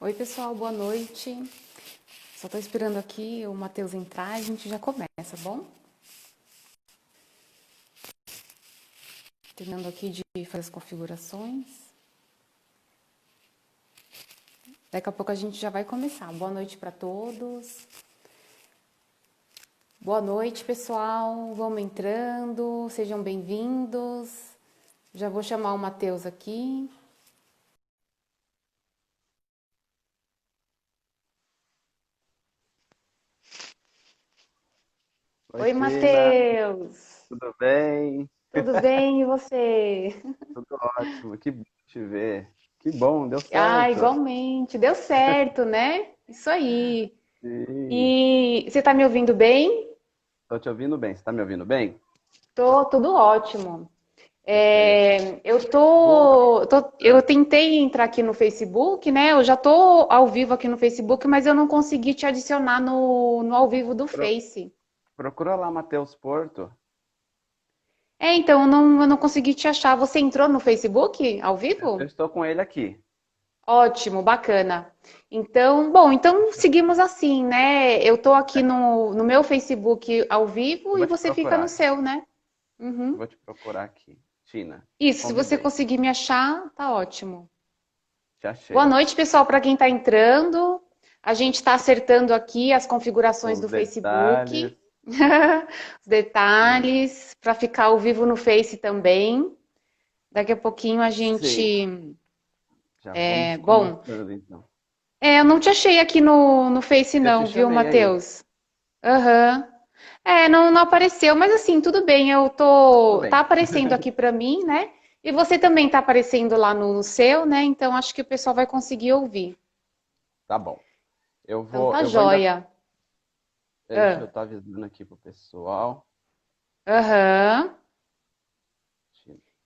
Oi, pessoal, boa noite. Só tô esperando aqui o Matheus entrar e a gente já começa, bom? Terminando aqui de fazer as configurações. Daqui a pouco a gente já vai começar. Boa noite para todos. Boa noite, pessoal. Vamos entrando, sejam bem-vindos. Já vou chamar o Matheus aqui. Oi, Oi, Tina, Matheus. tudo bem? Tudo bem e você? Tudo ótimo, que bom te ver. Que bom, deu Ah, certo. igualmente. Deu certo, né? Isso aí. Sim, E você tá me ouvindo bem? tô te ouvindo bem. Você tá me ouvindo bem? Tô tudo ótimo. Perfeito. Vou. Eu tentei entrar aqui no Facebook, né? Eu já tô ao vivo aqui no Facebook, mas eu não consegui te adicionar no ao vivo do Pro- Face. Procura lá, Matheus Porto. Então eu não consegui te achar. Você entrou no Facebook ao Eu vivo? estou com ele aqui. Ótimo, bacana. Então, bom, então seguimos assim, né? Eu tô aqui no meu Facebook ao Eu vivo e vou te você fica no procurar. seu, né? Eu Uhum. vou te procurar aqui. Tina, te Isso, se você convidei. conseguir me achar, tá ótimo. Te Boa achei. noite, pessoal, para quem está entrando. A gente está acertando aqui as configurações Os do detalhes. Facebook, os detalhes, para ficar ao vivo no Face também. Daqui a pouquinho a Sim. gente. Já vamos Bom, começando, então. eu não te achei aqui no Face, Eu te não, viu, chamei aí. Matheus? Aham. Não apareceu, mas assim, tudo bem, Tudo Tá bem. aparecendo aqui para mim, né? E você também tá aparecendo lá no seu, né? Então acho que o pessoal vai conseguir ouvir. Tá bom. Eu Então vou, tá eu vou ainda. joia. Deixa eu Ah, estar avisando aqui pro pessoal. aham.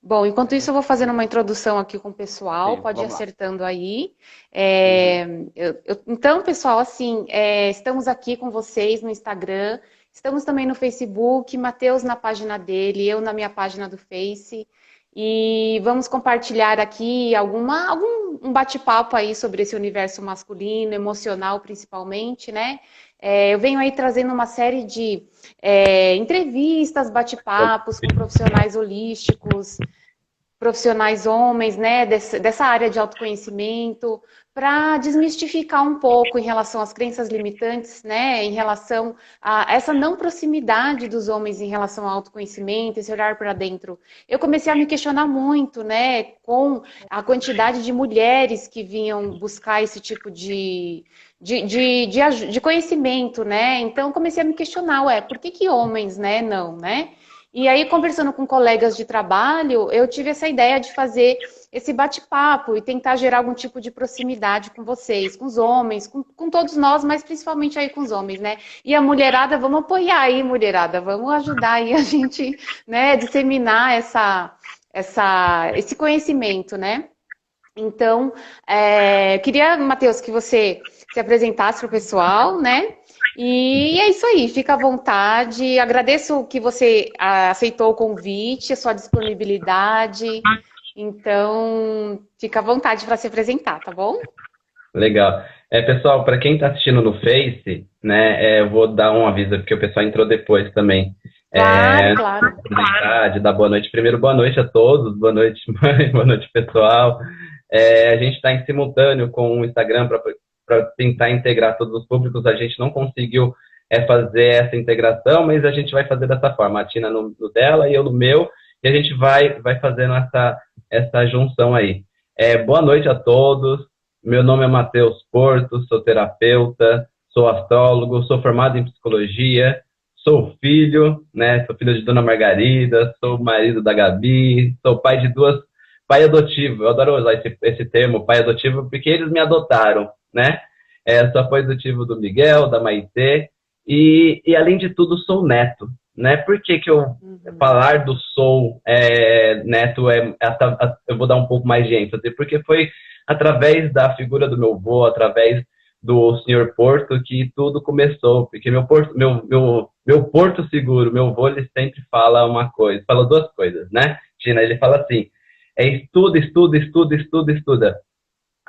Bom, enquanto isso eu vou fazendo uma Perfeito. introdução aqui com o pessoal, Sim, pode ir vamos lá. acertando aí. Uhum. Então, pessoal, assim, estamos aqui com vocês no Instagram, estamos também no Facebook, Matheus na página dele, eu na minha página do Face, e vamos compartilhar aqui algum um bate-papo aí sobre esse universo masculino, emocional principalmente, né? Eu venho aí trazendo uma série de entrevistas, bate-papos com profissionais holísticos, profissionais homens, né, dessa área de autoconhecimento, para desmistificar um pouco em relação às crenças limitantes, né, em relação a essa não proximidade dos homens em relação ao autoconhecimento, esse olhar para dentro. Eu comecei a me questionar muito, né, com a quantidade de mulheres que vinham buscar esse tipo de conhecimento, né? Então comecei a me questionar, por que que homens, né, não, né? E aí, conversando com colegas de trabalho, eu tive essa ideia de fazer esse bate-papo e tentar gerar algum tipo de proximidade com vocês, com os homens, com todos nós, mas principalmente aí com os homens, né? E a mulherada, vamos apoiar aí, mulherada, vamos ajudar aí a gente, né, disseminar esse conhecimento, né? Então, queria, Matheus, que você se apresentasse para o pessoal, né? E é isso aí, fica à vontade. Agradeço que você aceitou o convite, a sua disponibilidade. Então, fica à vontade para se apresentar, tá bom? Legal. Pessoal, para quem está assistindo no Face, né, eu vou dar um aviso, porque o pessoal entrou depois também. Claro, É, claro. de dar boa noite. Primeiro, boa noite a todos, boa noite, mãe, boa noite, pessoal. A gente está em simultâneo com o Instagram para tentar integrar todos os públicos. A gente não conseguiu fazer essa integração, mas a gente vai fazer dessa forma. A Tina no dela e eu no meu, e a gente vai fazendo essa junção aí. Boa noite a todos. Meu nome é Matheus Porto, sou terapeuta, sou astrólogo, sou formado em psicologia, sou filho, né? Sou filho de Dona Margarida, sou marido da Gabi, sou pai de pai adotivo. Eu adoro usar esse termo, pai adotivo, porque eles me adotaram, né? Sou pai adotivo do Miguel, da Maitê, e além de tudo sou neto, né? Por que que eu Uhum. falar do sou neto eu vou dar um pouco mais de ênfase, porque foi através da figura do meu avô, através do senhor Porto, que tudo começou, porque meu Porto Seguro, meu avô, ele sempre fala uma coisa, fala duas coisas, né, Tina? Ele fala assim, estuda, estuda, estuda, estuda, estuda.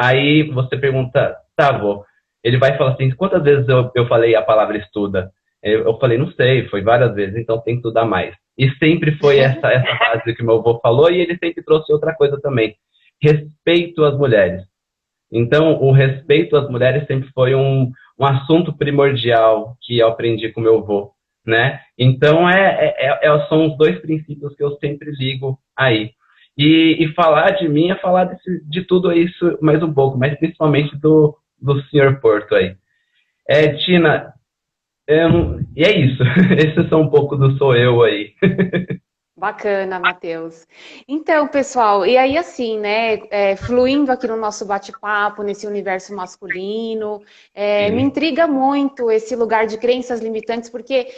Aí você pergunta, tá, vô. Ele vai falar assim, quantas vezes eu falei a palavra estuda? Eu falei, não sei, foi várias vezes, então tem que estudar mais. E sempre foi essa frase que meu avô falou, e ele sempre trouxe outra coisa também. Respeito às mulheres. Então, o respeito às mulheres sempre foi um assunto primordial que eu aprendi com meu avô, né? Então, são os dois princípios que eu sempre ligo aí. E falar de mim é falar de tudo isso mais um pouco, mas principalmente do Senhor Porto aí. Tina, e é isso. Esses são um pouco do sou eu aí. Bacana, Matheus. Então, pessoal, e aí assim, né, fluindo aqui no nosso bate-papo, nesse universo masculino, me intriga muito esse lugar de crenças limitantes, porque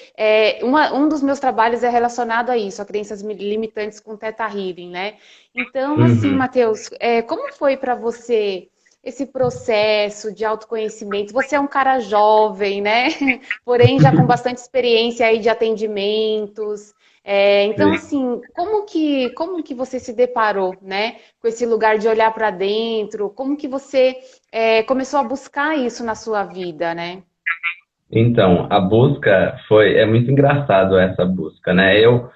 um dos meus trabalhos é relacionado a isso, a crenças limitantes com Theta Healing, né? Então, assim, Matheus, como foi para você esse processo de autoconhecimento? Você é um cara jovem, né? Porém, já com bastante experiência aí de atendimentos. Então, assim, como que você se deparou, né, com esse lugar de olhar para dentro? Como que você começou a buscar isso na sua vida, né? Então, a busca é muito engraçado essa busca, né? Eu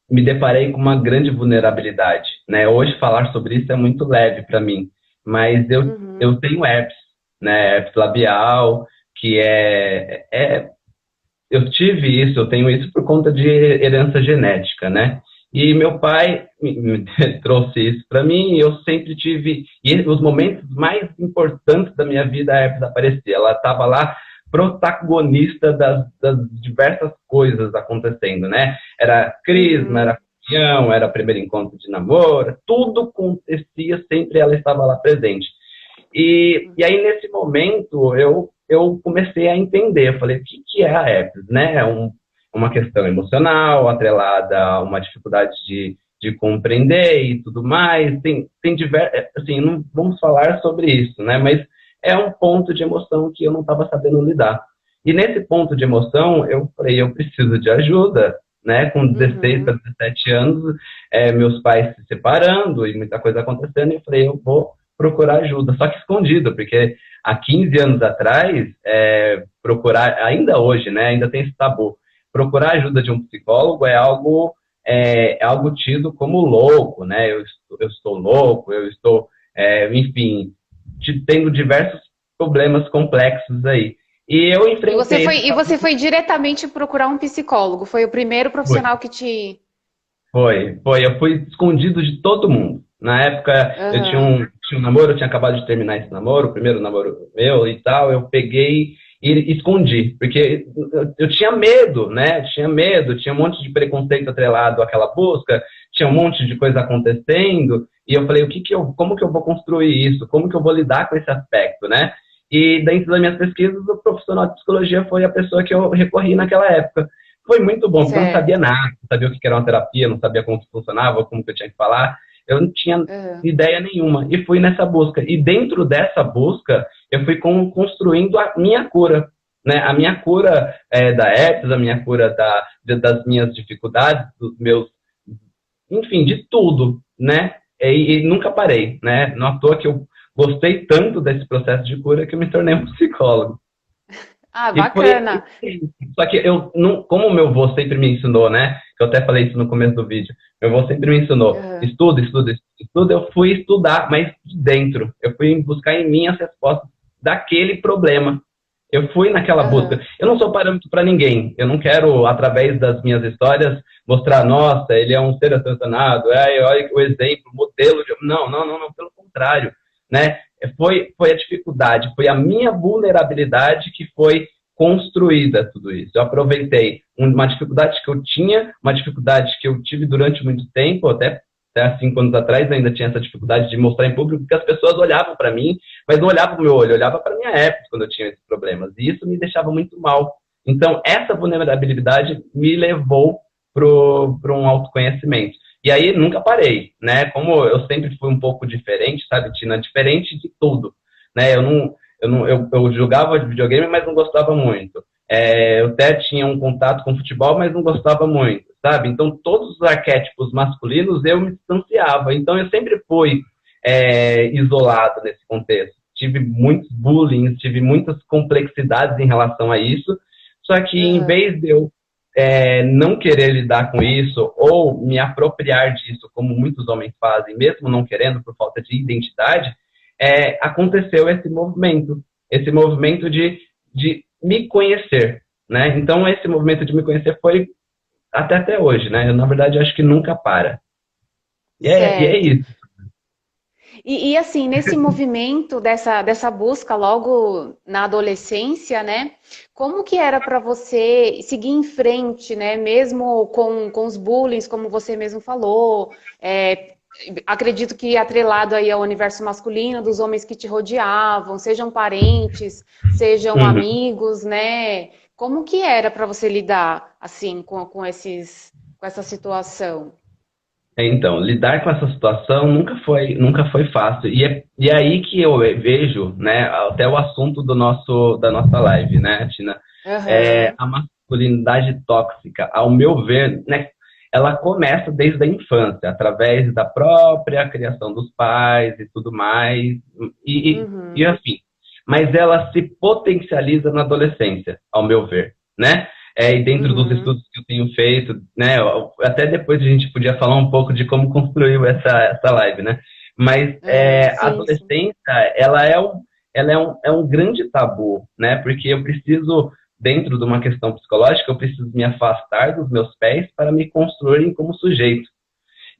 me deparei com uma grande vulnerabilidade, né? Hoje falar sobre isso é muito leve para mim, mas eu tenho herpes, né? Herpes labial, que eu tive isso, eu tenho isso por conta de herança genética, né? E meu pai me trouxe isso para mim e eu sempre tive... E os momentos mais importantes da minha vida, a herpes aparecia. Ela estava lá, protagonista das diversas coisas acontecendo, né? Era crisma, era comunhão, era primeiro encontro de namoro, tudo acontecia, sempre ela estava lá presente. E aí, nesse momento, eu comecei a entender, eu falei, o que é a herpes, né? Uma questão emocional, atrelada a uma dificuldade de compreender e tudo mais, tem diversos, assim, não vamos falar sobre isso, né? Mas é um ponto de emoção que eu não estava sabendo lidar. E nesse ponto de emoção, eu falei, eu preciso de ajuda, né? Com 16 para 17 anos, meus pais se separando e muita coisa acontecendo, e eu falei, eu vou procurar ajuda, só que escondido, porque há 15 anos atrás, procurar, ainda hoje, né, ainda tem esse tabu, procurar ajuda de um psicólogo é algo tido como louco, né, eu estou louco, eu estou, enfim, tendo diversos problemas complexos aí. E eu enfrentei... E você foi diretamente procurar um psicólogo, foi o primeiro profissional que te... Foi, eu fui escondido de todo mundo. Na época, eu tinha um namoro, eu tinha acabado de terminar esse namoro, o primeiro namoro meu e tal, eu peguei e escondi, porque eu tinha medo, né? Tinha medo, tinha um monte de preconceito atrelado àquela busca, tinha um monte de coisa acontecendo, e eu falei, como que eu vou construir isso? Como que eu vou lidar com esse aspecto, né? E dentro das minhas pesquisas, o profissional de psicologia foi a pessoa que eu recorri naquela época. Foi muito bom, porque eu não sabia nada, não sabia o que era uma terapia, não sabia como que funcionava, como que eu tinha que falar. Eu não tinha ideia nenhuma. E fui nessa busca. E dentro dessa busca, eu fui construindo a minha cura. Né? A minha cura da herpes, a minha cura das minhas dificuldades, dos meus... Enfim, de tudo. Né? E nunca parei. Né? Não à toa que eu gostei tanto desse processo de cura que eu me tornei um psicólogo. Ah, bacana. Só que como o meu avô sempre me ensinou, né? Que eu até falei isso no começo do vídeo. Meu avô sempre me ensinou, estuda, eu fui estudar, mas de dentro. Eu fui buscar em mim as respostas daquele problema. Eu fui naquela busca. Eu não sou parâmetro para ninguém. Eu não quero, através das minhas histórias, mostrar, nossa, ele é um ser ascensionado, olha o exemplo, o modelo. Não, pelo contrário. Né? Foi a dificuldade, foi a minha vulnerabilidade que foi construída tudo isso. Eu aproveitei uma dificuldade que eu tinha, uma dificuldade que eu tive durante muito tempo, até há 5 anos atrás ainda tinha essa dificuldade de mostrar em público, porque as pessoas olhavam para mim, mas não olhavam para o meu olho, olhavam para a minha época quando eu tinha esses problemas. E isso me deixava muito mal. Então, essa vulnerabilidade me levou para um autoconhecimento. E aí, nunca parei, né? Como eu sempre fui um pouco diferente, sabe, Tina? Diferente de tudo, né? Eu jogava videogame, mas não gostava muito. Eu até tinha um contato com futebol, mas não gostava muito, sabe? Então, todos os arquétipos masculinos eu me distanciava. Então, eu sempre fui isolado nesse contexto. Tive muitos bullying, tive muitas complexidades em relação a isso, só que em vez de eu não querer lidar com isso ou me apropriar disso, como muitos homens fazem, mesmo não querendo, por falta de identidade, aconteceu esse movimento de me conhecer, né? Então, esse movimento de me conhecer foi até hoje, né? Eu, na verdade, acho que nunca para. E é isso. E assim, nesse movimento dessa busca logo na adolescência, né? Como que era para você seguir em frente, né? Mesmo com os bullying, como você mesmo falou, acredito que atrelado aí ao universo masculino, dos homens que te rodeavam, sejam parentes, sejam amigos, né? Como que era para você lidar, assim, com essa situação? Então, lidar com essa situação nunca foi fácil. E é aí que eu vejo, né, até o assunto da nossa live, né, Tina? A masculinidade tóxica, ao meu ver, né, ela começa desde a infância, através da própria criação dos pais e tudo mais, e assim. Mas ela se potencializa na adolescência, ao meu ver, né? E dentro dos estudos que eu tenho feito, né? Até depois a gente podia falar um pouco de como construiu essa live, né? Mas a adolescência, ela é um grande tabu, né? Porque eu preciso, dentro de uma questão psicológica, eu preciso me afastar dos meus pés para me construir como sujeito.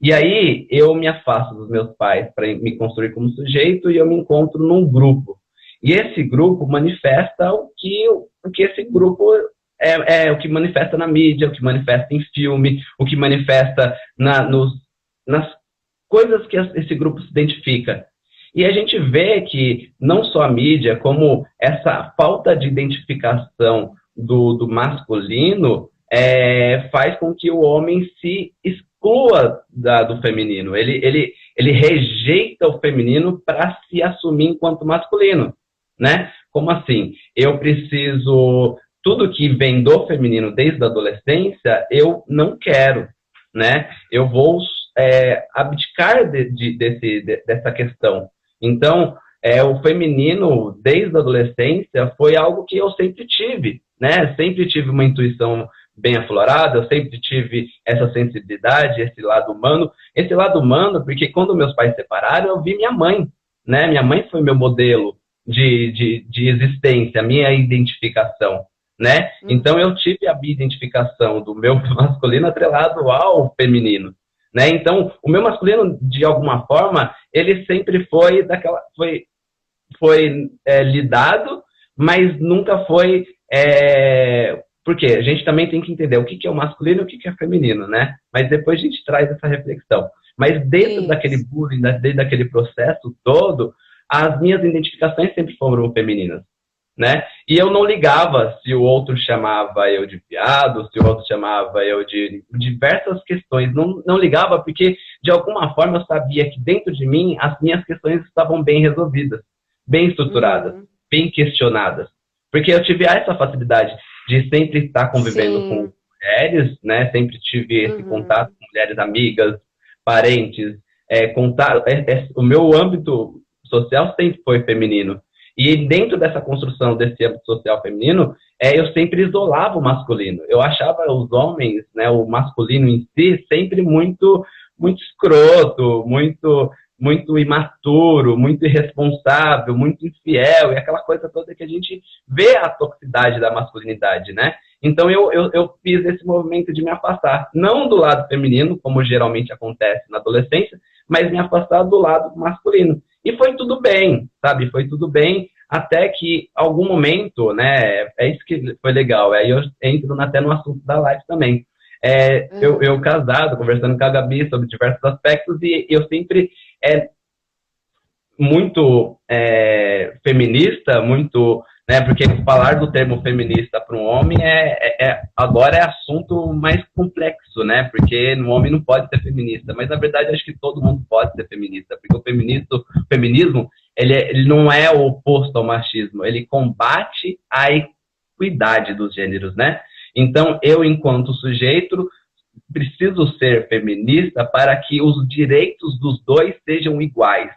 E aí eu me afasto dos meus pais para me construir como sujeito e eu me encontro num grupo. E esse grupo manifesta o que esse grupo o que manifesta na mídia, o que manifesta em filme, o que manifesta nas coisas que esse grupo se identifica. E a gente vê que não só a mídia, como essa falta de identificação do masculino faz com que o homem se exclua do feminino. Ele rejeita o feminino para se assumir enquanto masculino, né? Como assim? Eu preciso... Tudo que vem do feminino desde a adolescência, eu não quero, né? Eu vou abdicar dessa questão. Então, o feminino, desde a adolescência, foi algo que eu sempre tive, né? Sempre tive uma intuição bem aflorada, eu sempre tive essa sensibilidade, esse lado humano. Esse lado humano, porque quando meus pais se separaram, eu vi minha mãe, né? Minha mãe foi meu modelo de existência, minha identificação, né? Então eu tive a minha identificação do meu masculino atrelado ao feminino, né? Então o meu masculino, de alguma forma, ele sempre foi lidado, mas nunca foi porque a gente também tem que entender o que é o masculino e o que é o feminino, né? Mas depois a gente traz essa reflexão. Mas dentro daquele bullying, dentro daquele processo todo, as minhas identificações sempre foram femininas, né? E eu não ligava se o outro chamava eu de viado, se o outro chamava eu de diversas questões. Não ligava porque, de alguma forma, eu sabia que dentro de mim as minhas questões estavam bem resolvidas, bem estruturadas, bem questionadas. Porque eu tive essa facilidade de sempre estar convivendo com mulheres, né? Sempre tive esse contato com mulheres amigas, parentes. O meu âmbito social sempre foi feminino. E dentro dessa construção desse âmbito social feminino, eu sempre isolava o masculino. Eu achava os homens, né, o masculino em si, sempre muito, muito escroto, muito imaturo, muito irresponsável, muito infiel, e aquela coisa toda que a gente vê a toxicidade da masculinidade, né? Então eu fiz esse movimento de me afastar, não do lado feminino, como geralmente acontece na adolescência, mas me afastar do lado masculino. E foi tudo bem, sabe? Foi tudo bem, até que algum momento, né? É isso que foi legal. Aí eu entro até no assunto da live também. Eu casado, conversando com a Gabi sobre diversos aspectos, e eu sempre muito feminista, muito, né? Porque falar do termo feminista para um homem agora é assunto mais complexo, né? Porque um homem não pode ser feminista, mas na verdade acho que todo mundo pode ser feminista, porque o feminismo ele não é o oposto ao machismo, ele combate a equidade dos gêneros, né? Então eu, enquanto sujeito, preciso ser feminista para que os direitos dos dois sejam iguais.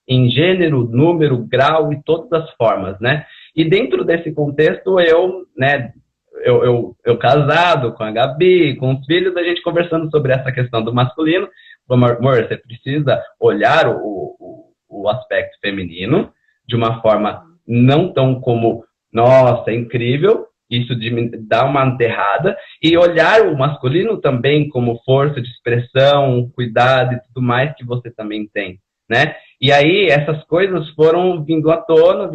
em gênero, número, grau e todas as formas, né? E dentro desse contexto, eu casado com a Gabi, com os filhos, a gente conversando sobre essa questão do masculino. Amor, você precisa olhar o aspecto feminino de uma forma não tão como, nossa, é incrível, isso dá uma enterrada, e olhar o masculino também como força de expressão, cuidado e tudo mais que você também tem, né? E aí essas coisas foram vindo à tona,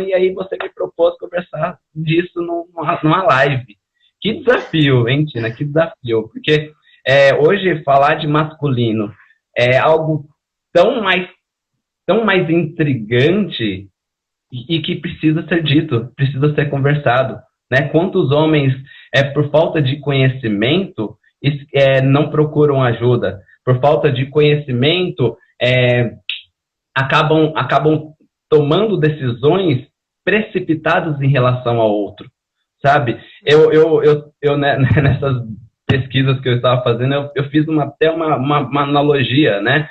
e aí você me propôs conversar disso numa live. Que desafio, hein, Tina? Que desafio, porque hoje falar de masculino é algo tão mais intrigante e que precisa ser dito, precisa ser conversado, né? Quantos homens, por falta de conhecimento, não procuram ajuda, por falta de conhecimento, acabam tomando decisões precipitadas em relação ao outro, sabe? Eu nessas pesquisas que eu estava fazendo, eu fiz até uma analogia, né?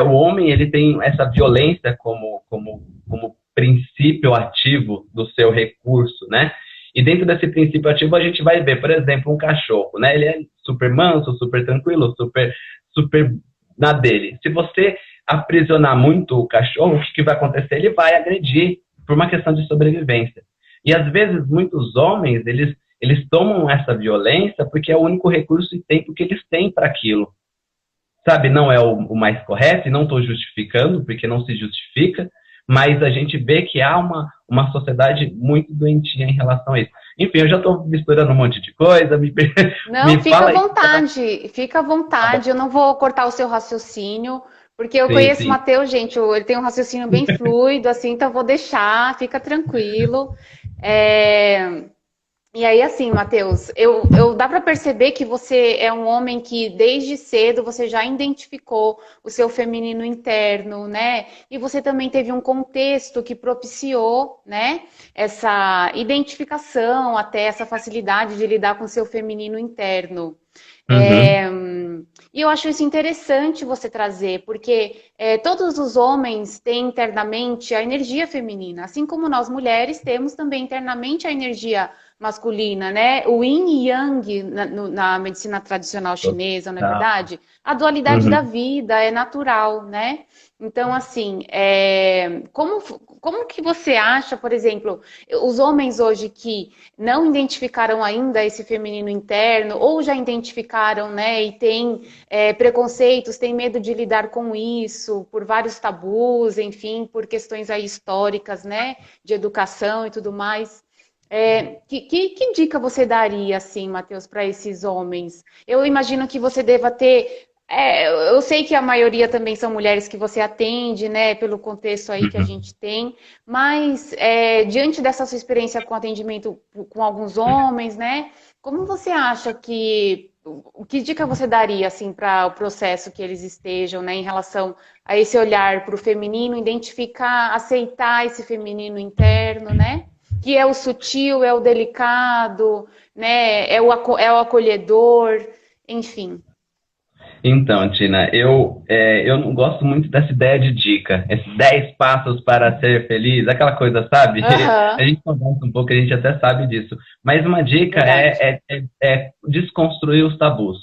O homem, ele tem essa violência como princípio ativo do seu recurso, né? E dentro desse princípio ativo a gente vai ver, por exemplo, um cachorro, né? Ele é super manso, super tranquilo, super na dele. Se você aprisionar muito o cachorro, o que vai acontecer? Ele vai agredir por uma questão de sobrevivência. E às vezes muitos homens, eles tomam essa violência porque é o único recurso e tempo que eles têm para aquilo. Sabe, não é o mais correto, e não estou justificando, porque não se justifica, mas a gente vê que há uma sociedade muito doentia em relação a isso. Enfim, eu já estou misturando um monte de coisa. Não, fica à vontade, eu não vou cortar o seu raciocínio, porque eu conheço o Matheus, gente, ele tem um raciocínio bem fluido, assim, então eu vou deixar, fica tranquilo. E aí, assim, Matheus, dá para perceber que você é um homem que, desde cedo, você já identificou o seu feminino interno, né? E você também teve um contexto que propiciou, né, essa identificação, até essa facilidade de lidar com o seu feminino interno. E eu acho isso interessante você trazer, porque todos os homens têm internamente a energia feminina, assim como nós mulheres temos também internamente a energia masculina, né? O yin e yang na medicina tradicional chinesa, não é verdade? A dualidade da vida é natural, né? Então, assim, como que você acha, por exemplo, os homens hoje que não identificaram ainda esse feminino interno, ou já identificaram, né, e têm preconceitos, têm medo de lidar com isso, por vários tabus, enfim, por questões aí históricas, né, de educação e tudo mais. Que dica você daria, assim, Matheus, para esses homens? Eu imagino que você deva ter... eu sei que a maioria também são mulheres que você atende, né, pelo contexto aí que a gente tem, mas diante dessa sua experiência com atendimento com alguns homens, né, como você acha que dica você daria, assim, para o processo que eles estejam, né, em relação a esse olhar para o feminino, identificar, aceitar esse feminino interno, né? Que é o sutil, é o delicado, né? É o acolhedor, enfim. Então, Tina, eu não gosto muito dessa ideia de dica, esses 10 passos para ser feliz, aquela coisa, sabe? A gente conversa um pouco, a gente até sabe disso. Mas uma dica é desconstruir os tabus,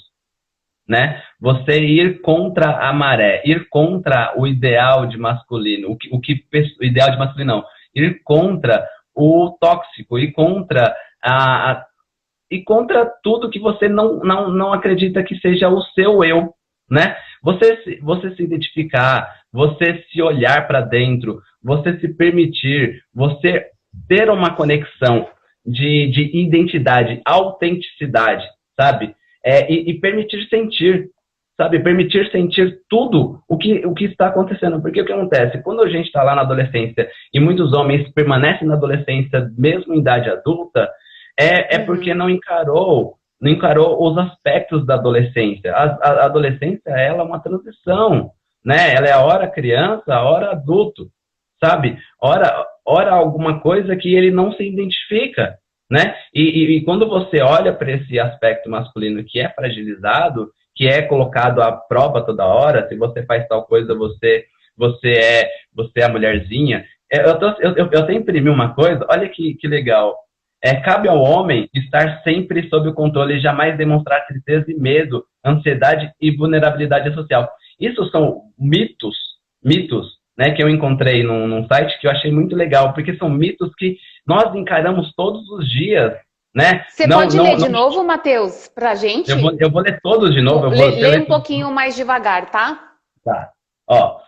né? Você ir contra a maré, ir contra o ideal de masculino, o ideal de masculino não, ir contra o tóxico, ir contra e contra tudo que você não acredita que seja o seu eu, né? Você se identificar, você se olhar para dentro, você se permitir, você ter uma conexão de identidade, autenticidade, sabe? E permitir sentir, sabe? Permitir sentir tudo o que está acontecendo. Porque o que acontece? Quando a gente está lá na adolescência e muitos homens permanecem na adolescência mesmo em idade adulta, porque não encarou os aspectos da adolescência. A adolescência, ela é uma transição, né? Ela é a hora criança, a hora adulto, sabe? Hora alguma coisa que ele não se identifica, né? E quando você olha para esse aspecto masculino que é fragilizado, que é colocado à prova toda hora, se você faz tal coisa, você você é a mulherzinha. Eu até imprimi uma coisa, olha que legal. Cabe ao homem estar sempre sob o controle e jamais demonstrar tristeza e medo, ansiedade e vulnerabilidade social. Isso são mitos, né, que eu encontrei num site que eu achei muito legal, porque são mitos que nós encaramos todos os dias, né? Você pode ler de novo, Matheus, pra gente? Eu vou ler todos de novo. Lê um pouquinho mais devagar, tá? Tá. Ó,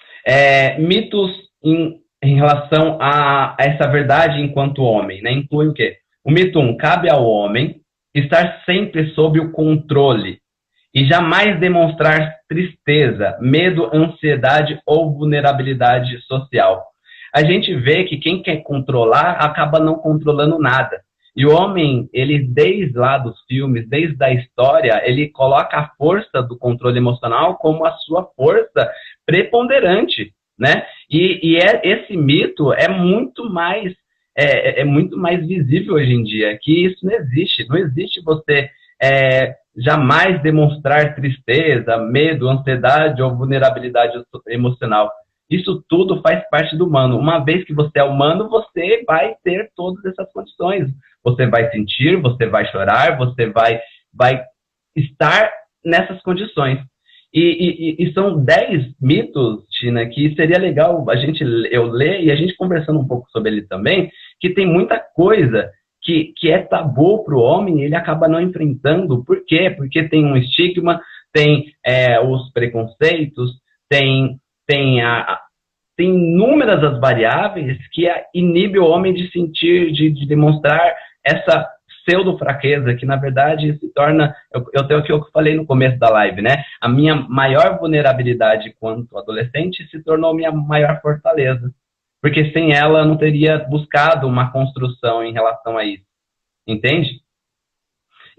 mitos em relação a essa verdade enquanto homem, né? Inclui o quê? O mito 1, cabe ao homem estar sempre sob o controle e jamais demonstrar tristeza, medo, ansiedade ou vulnerabilidade social. A gente vê que quem quer controlar acaba não controlando nada. E o homem, ele desde lá dos filmes, desde a história, ele coloca a força do controle emocional como a sua força preponderante, né? Esse mito é muito mais visível hoje em dia, que isso não existe. Não existe você jamais demonstrar tristeza, medo, ansiedade ou vulnerabilidade emocional. Isso tudo faz parte do humano. Uma vez que você é humano, você vai ter todas essas condições. Você vai sentir, você vai chorar, você vai estar nessas condições. E são 10 mitos, Tina, que seria legal eu ler e a gente conversando um pouco sobre ele também, que tem muita coisa que é tabu para o homem e ele acaba não enfrentando. Por quê? Porque tem um estigma, tem os preconceitos, tem inúmeras as variáveis que inibe o homem de sentir, de demonstrar essa pseudo-fraqueza, que na verdade se torna, eu tenho o que eu falei no começo da live, né? A minha maior vulnerabilidade quanto adolescente se tornou minha maior fortaleza. Porque sem ela eu não teria buscado uma construção em relação a isso. Entende?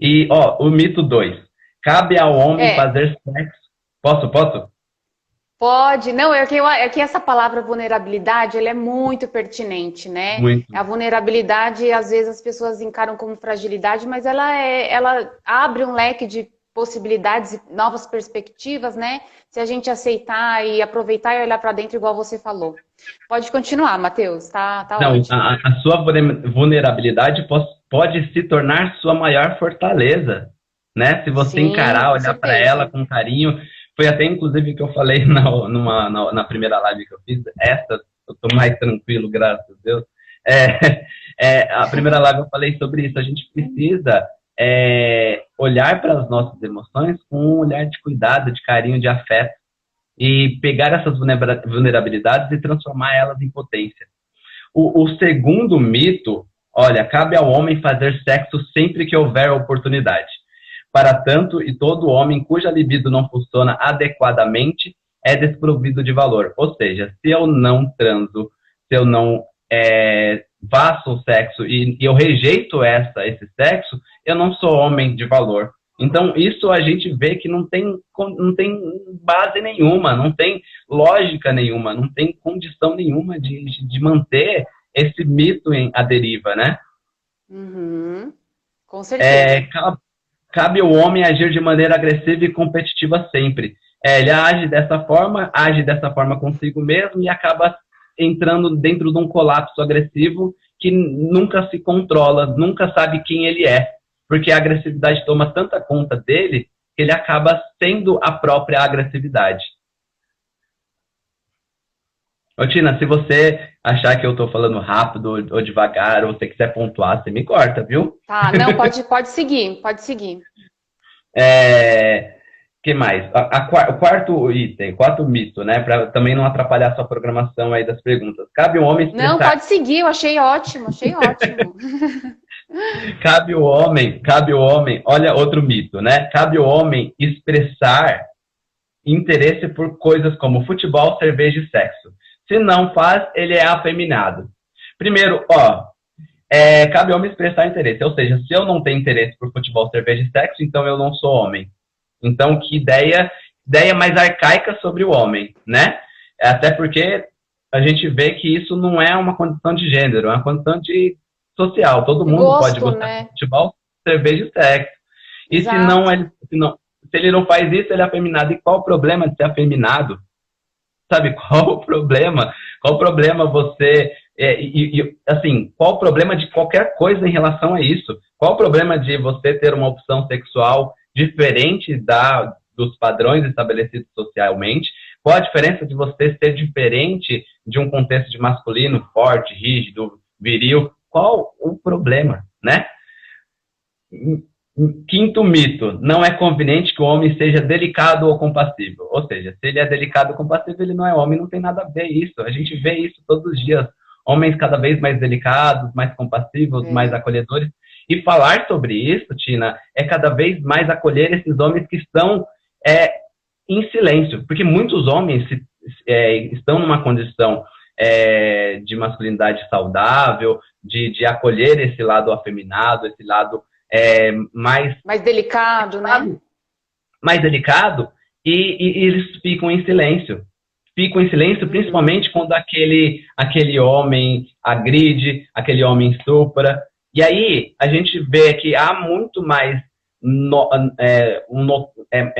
E, o mito 2. Cabe ao homem fazer sexo. Posso? Pode. Não, é que essa palavra vulnerabilidade, ela é muito pertinente, né? Muito. A vulnerabilidade, às vezes, as pessoas encaram como fragilidade, mas ela abre um leque de possibilidades e novas perspectivas, né? Se a gente aceitar e aproveitar e olhar para dentro, igual você falou. Pode continuar, Matheus. Tá Não, ótimo. a sua vulnerabilidade pode se tornar sua maior fortaleza, né? Se você encarar, olhar para ela com carinho. Foi até, inclusive, que eu falei na primeira live que eu fiz. Eu tô mais tranquilo, graças a Deus. A primeira live eu falei sobre isso. A gente precisa olhar para as nossas emoções com um olhar de cuidado, de carinho, de afeto. E pegar essas vulnerabilidades e transformar elas em potência. O segundo mito, olha, cabe ao homem fazer sexo sempre que houver oportunidade. Para tanto, e todo homem cuja libido não funciona adequadamente é desprovido de valor. Ou seja, se eu não transo, se eu não faço o sexo e eu rejeito esse sexo, eu não sou homem de valor. Então, isso a gente vê que não tem base nenhuma, não tem lógica nenhuma, não tem condição nenhuma de manter esse mito à deriva, né? Uhum. Com certeza. Cabe ao homem agir de maneira agressiva e competitiva sempre. Ele age dessa forma consigo mesmo e acaba entrando dentro de um colapso agressivo que nunca se controla, nunca sabe quem ele é. Porque a agressividade toma tanta conta dele que ele acaba sendo a própria agressividade. Ô, Tina, se você achar que eu tô falando rápido ou devagar, ou você quiser pontuar, você me corta, viu? Tá, não, pode seguir, pode seguir. Que mais? O quarto mito, né? Para também não atrapalhar a sua programação aí das perguntas. Cabe um homem expressar... Não, pode seguir, eu achei ótimo. Cabe o homem, olha outro mito, né? Cabe o homem expressar interesse por coisas como futebol, cerveja e sexo. Se não faz, ele é afeminado. Primeiro, cabe ao homem expressar interesse. Ou seja, se eu não tenho interesse por futebol, cerveja e sexo, então eu não sou homem. Então, que ideia mais arcaica sobre o homem, né? Até porque a gente vê que isso não é uma condição de gênero, é uma condição de social. Todo mundo pode gostar de futebol, cerveja e sexo. E se ele não faz isso, ele é afeminado. E qual o problema de ser afeminado? Sabe, qual o problema? Qual o problema você... assim, qual o problema de qualquer coisa em relação a isso? Qual o problema de você ter uma opção sexual diferente dos padrões estabelecidos socialmente? Qual a diferença de você ser diferente de um contexto de masculino, forte, rígido, viril? Qual o problema, né? Quinto mito, não é conveniente que o homem seja delicado ou compassivo. Ou seja, se ele é delicado ou compassivo, ele não é homem, não tem nada a ver isso. A gente vê isso todos os dias. Homens cada vez mais delicados, mais compassivos, mais acolhedores. E falar sobre isso, Tina, é cada vez mais acolher esses homens que estão em silêncio. Porque muitos homens estão numa condição de masculinidade saudável, de acolher esse lado afeminado, esse lado mais delicado, né? Mais delicado, e eles ficam em silêncio. Ficam em silêncio, principalmente quando aquele homem agride, aquele homem estupra. E aí a gente vê que há muito mais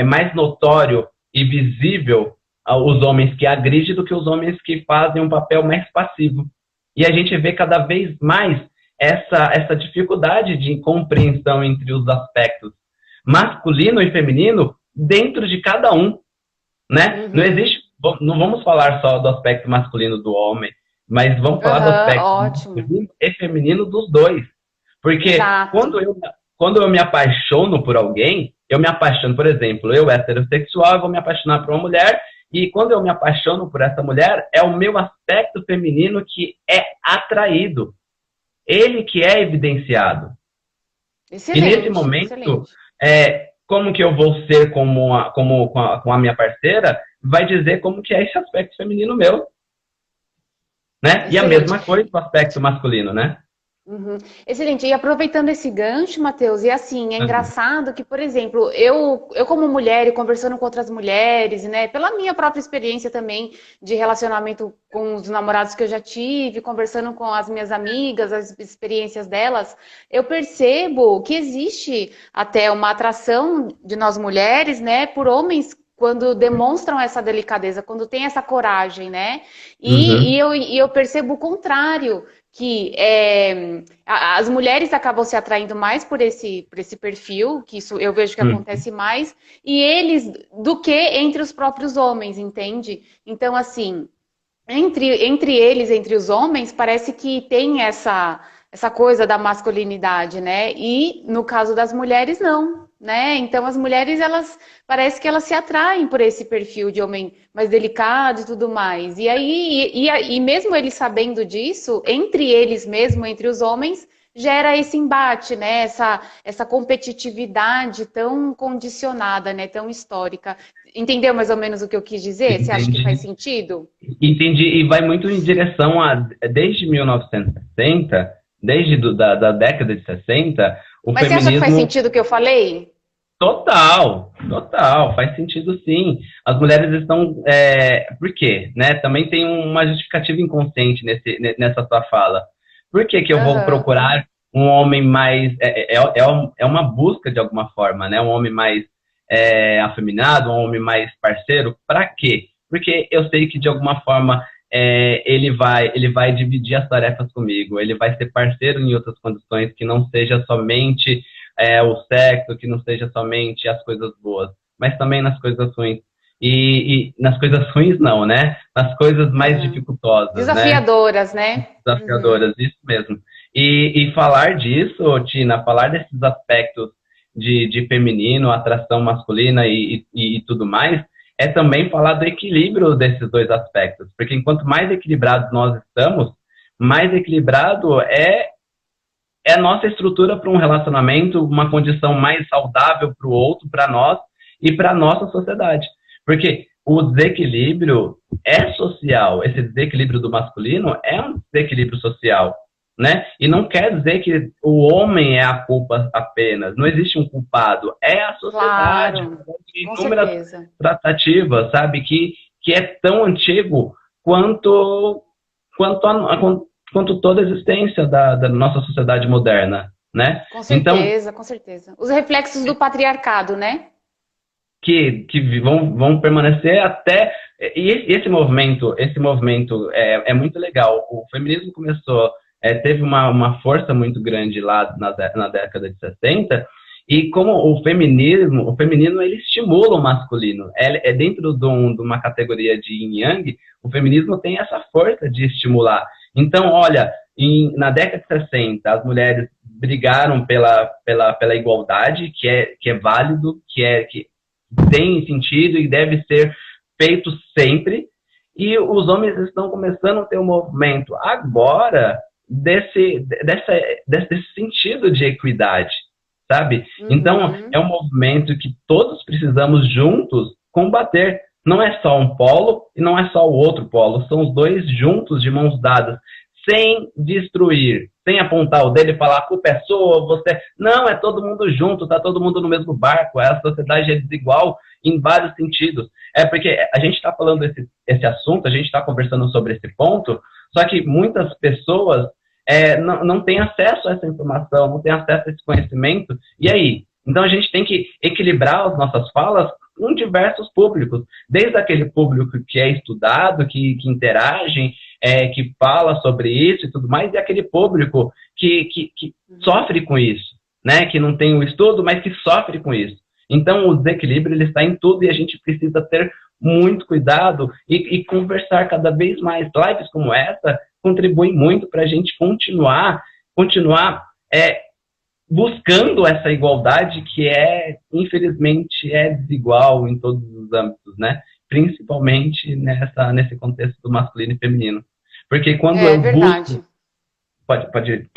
mais notório e visível os homens que agridem do que os homens que fazem um papel mais passivo. E a gente vê cada vez mais essa dificuldade de compreensão entre os aspectos masculino e feminino dentro de cada um, né? Não vamos falar só do aspecto masculino do homem, mas vamos falar do aspecto masculino e feminino dos dois. Porque quando eu me apaixono por alguém, eu me apaixono, por exemplo, eu heterossexual, eu vou me apaixonar por uma mulher, e quando eu me apaixono por essa mulher, é o meu aspecto feminino que é atraído. Ele que é evidenciado. Excelente, e nesse momento, como que eu vou ser com a minha parceira, vai dizer como que é esse aspecto feminino meu. Né? Excelente. E a mesma coisa do aspecto masculino, né? Excelente. E aproveitando esse gancho, Matheus, e assim, é engraçado que, por exemplo, eu como mulher e conversando com outras mulheres, né, pela minha própria experiência também de relacionamento com os namorados que eu já tive, conversando com as minhas amigas, as experiências delas, eu percebo que existe até uma atração de nós mulheres, né, por homens quando demonstram essa delicadeza, quando tem essa coragem, né? E eu percebo o contrário, que as mulheres acabam se atraindo mais por esse perfil, que isso eu vejo que acontece mais, e eles do que entre os próprios homens, entende? Então, assim, entre eles, entre os homens, parece que tem essa coisa da masculinidade, né? E no caso das mulheres, não. Né? Então as mulheres, parece que elas se atraem por esse perfil de homem mais delicado e tudo mais. E aí, e mesmo eles sabendo disso, entre eles mesmo, entre os homens, gera esse embate, né? Essa competitividade tão condicionada, né? Tão histórica. Entendeu mais ou menos o que eu quis dizer? Entendi. Você acha que faz sentido? Entendi, e vai muito em direção desde 1960, da década de 60, Mas você acha que faz sentido o que eu falei? Total, faz sentido sim. As mulheres estão... por quê? Né? Também tem uma justificativa inconsciente nessa sua fala. Por que eu vou procurar um homem mais... É uma busca de alguma forma, né? Um homem mais afeminado, um homem mais parceiro. Para quê? Porque eu sei que de alguma forma ele vai dividir as tarefas comigo, ele vai ser parceiro em outras condições que não seja somente o sexo, que não seja somente as coisas boas, mas também nas coisas ruins. E nas coisas ruins não, né? Nas coisas mais dificultosas. Desafiadoras, né? Desafiadoras, isso mesmo. E falar disso, Tina, falar desses aspectos de feminino, atração masculina e tudo mais, é também falar do equilíbrio desses dois aspectos. Porque enquanto mais equilibrados nós estamos, mais equilibrado é a nossa estrutura para um relacionamento, uma condição mais saudável para o outro, para nós e para a nossa sociedade. Porque o desequilíbrio é social, esse desequilíbrio do masculino é um desequilíbrio social, né? E não quer dizer que o homem é a culpa apenas, não existe um culpado, é a sociedade, claro, de inúmeras tratativas, sabe? Que é tão antigo quanto toda a existência da nossa sociedade moderna, né? Com certeza, com certeza. Os reflexos do patriarcado, né? Que vão permanecer até esse movimento é muito legal. O feminismo começou, teve uma força muito grande lá na década de 60, e como o feminino ele estimula o masculino. É dentro de uma categoria de yin yang, o feminismo tem essa força de estimular. Então, olha, na década de 60, as mulheres brigaram pela igualdade, que é válido, que tem sentido e deve ser feito sempre, e os homens estão começando a ter um movimento agora desse sentido de equidade, sabe? Então, é um movimento que todos precisamos juntos combater. Não é só um polo e não é só o outro polo, são os dois juntos, de mãos dadas, sem destruir, sem apontar o dedo e falar, a culpa é sua, você... Não, é todo mundo junto, tá todo mundo no mesmo barco, a sociedade é desigual em vários sentidos. É porque a gente está falando esse assunto, a gente está conversando sobre esse ponto, só que muitas pessoas não têm acesso a essa informação, não têm acesso a esse conhecimento, e aí? Então a gente tem que equilibrar as nossas falas com diversos públicos, desde aquele público que é estudado, que interagem, que fala sobre isso e tudo mais, e aquele público que sofre com isso, né? Que não tem o estudo, mas que sofre com isso. Então, o desequilíbrio ele está em tudo e a gente precisa ter muito cuidado e conversar cada vez mais. Lives como essa contribuem muito para a gente continuar buscando essa igualdade que infelizmente, desigual em todos os âmbitos, né? Principalmente nesse contexto do masculino e feminino. Porque quando eu verdade. Pode ir.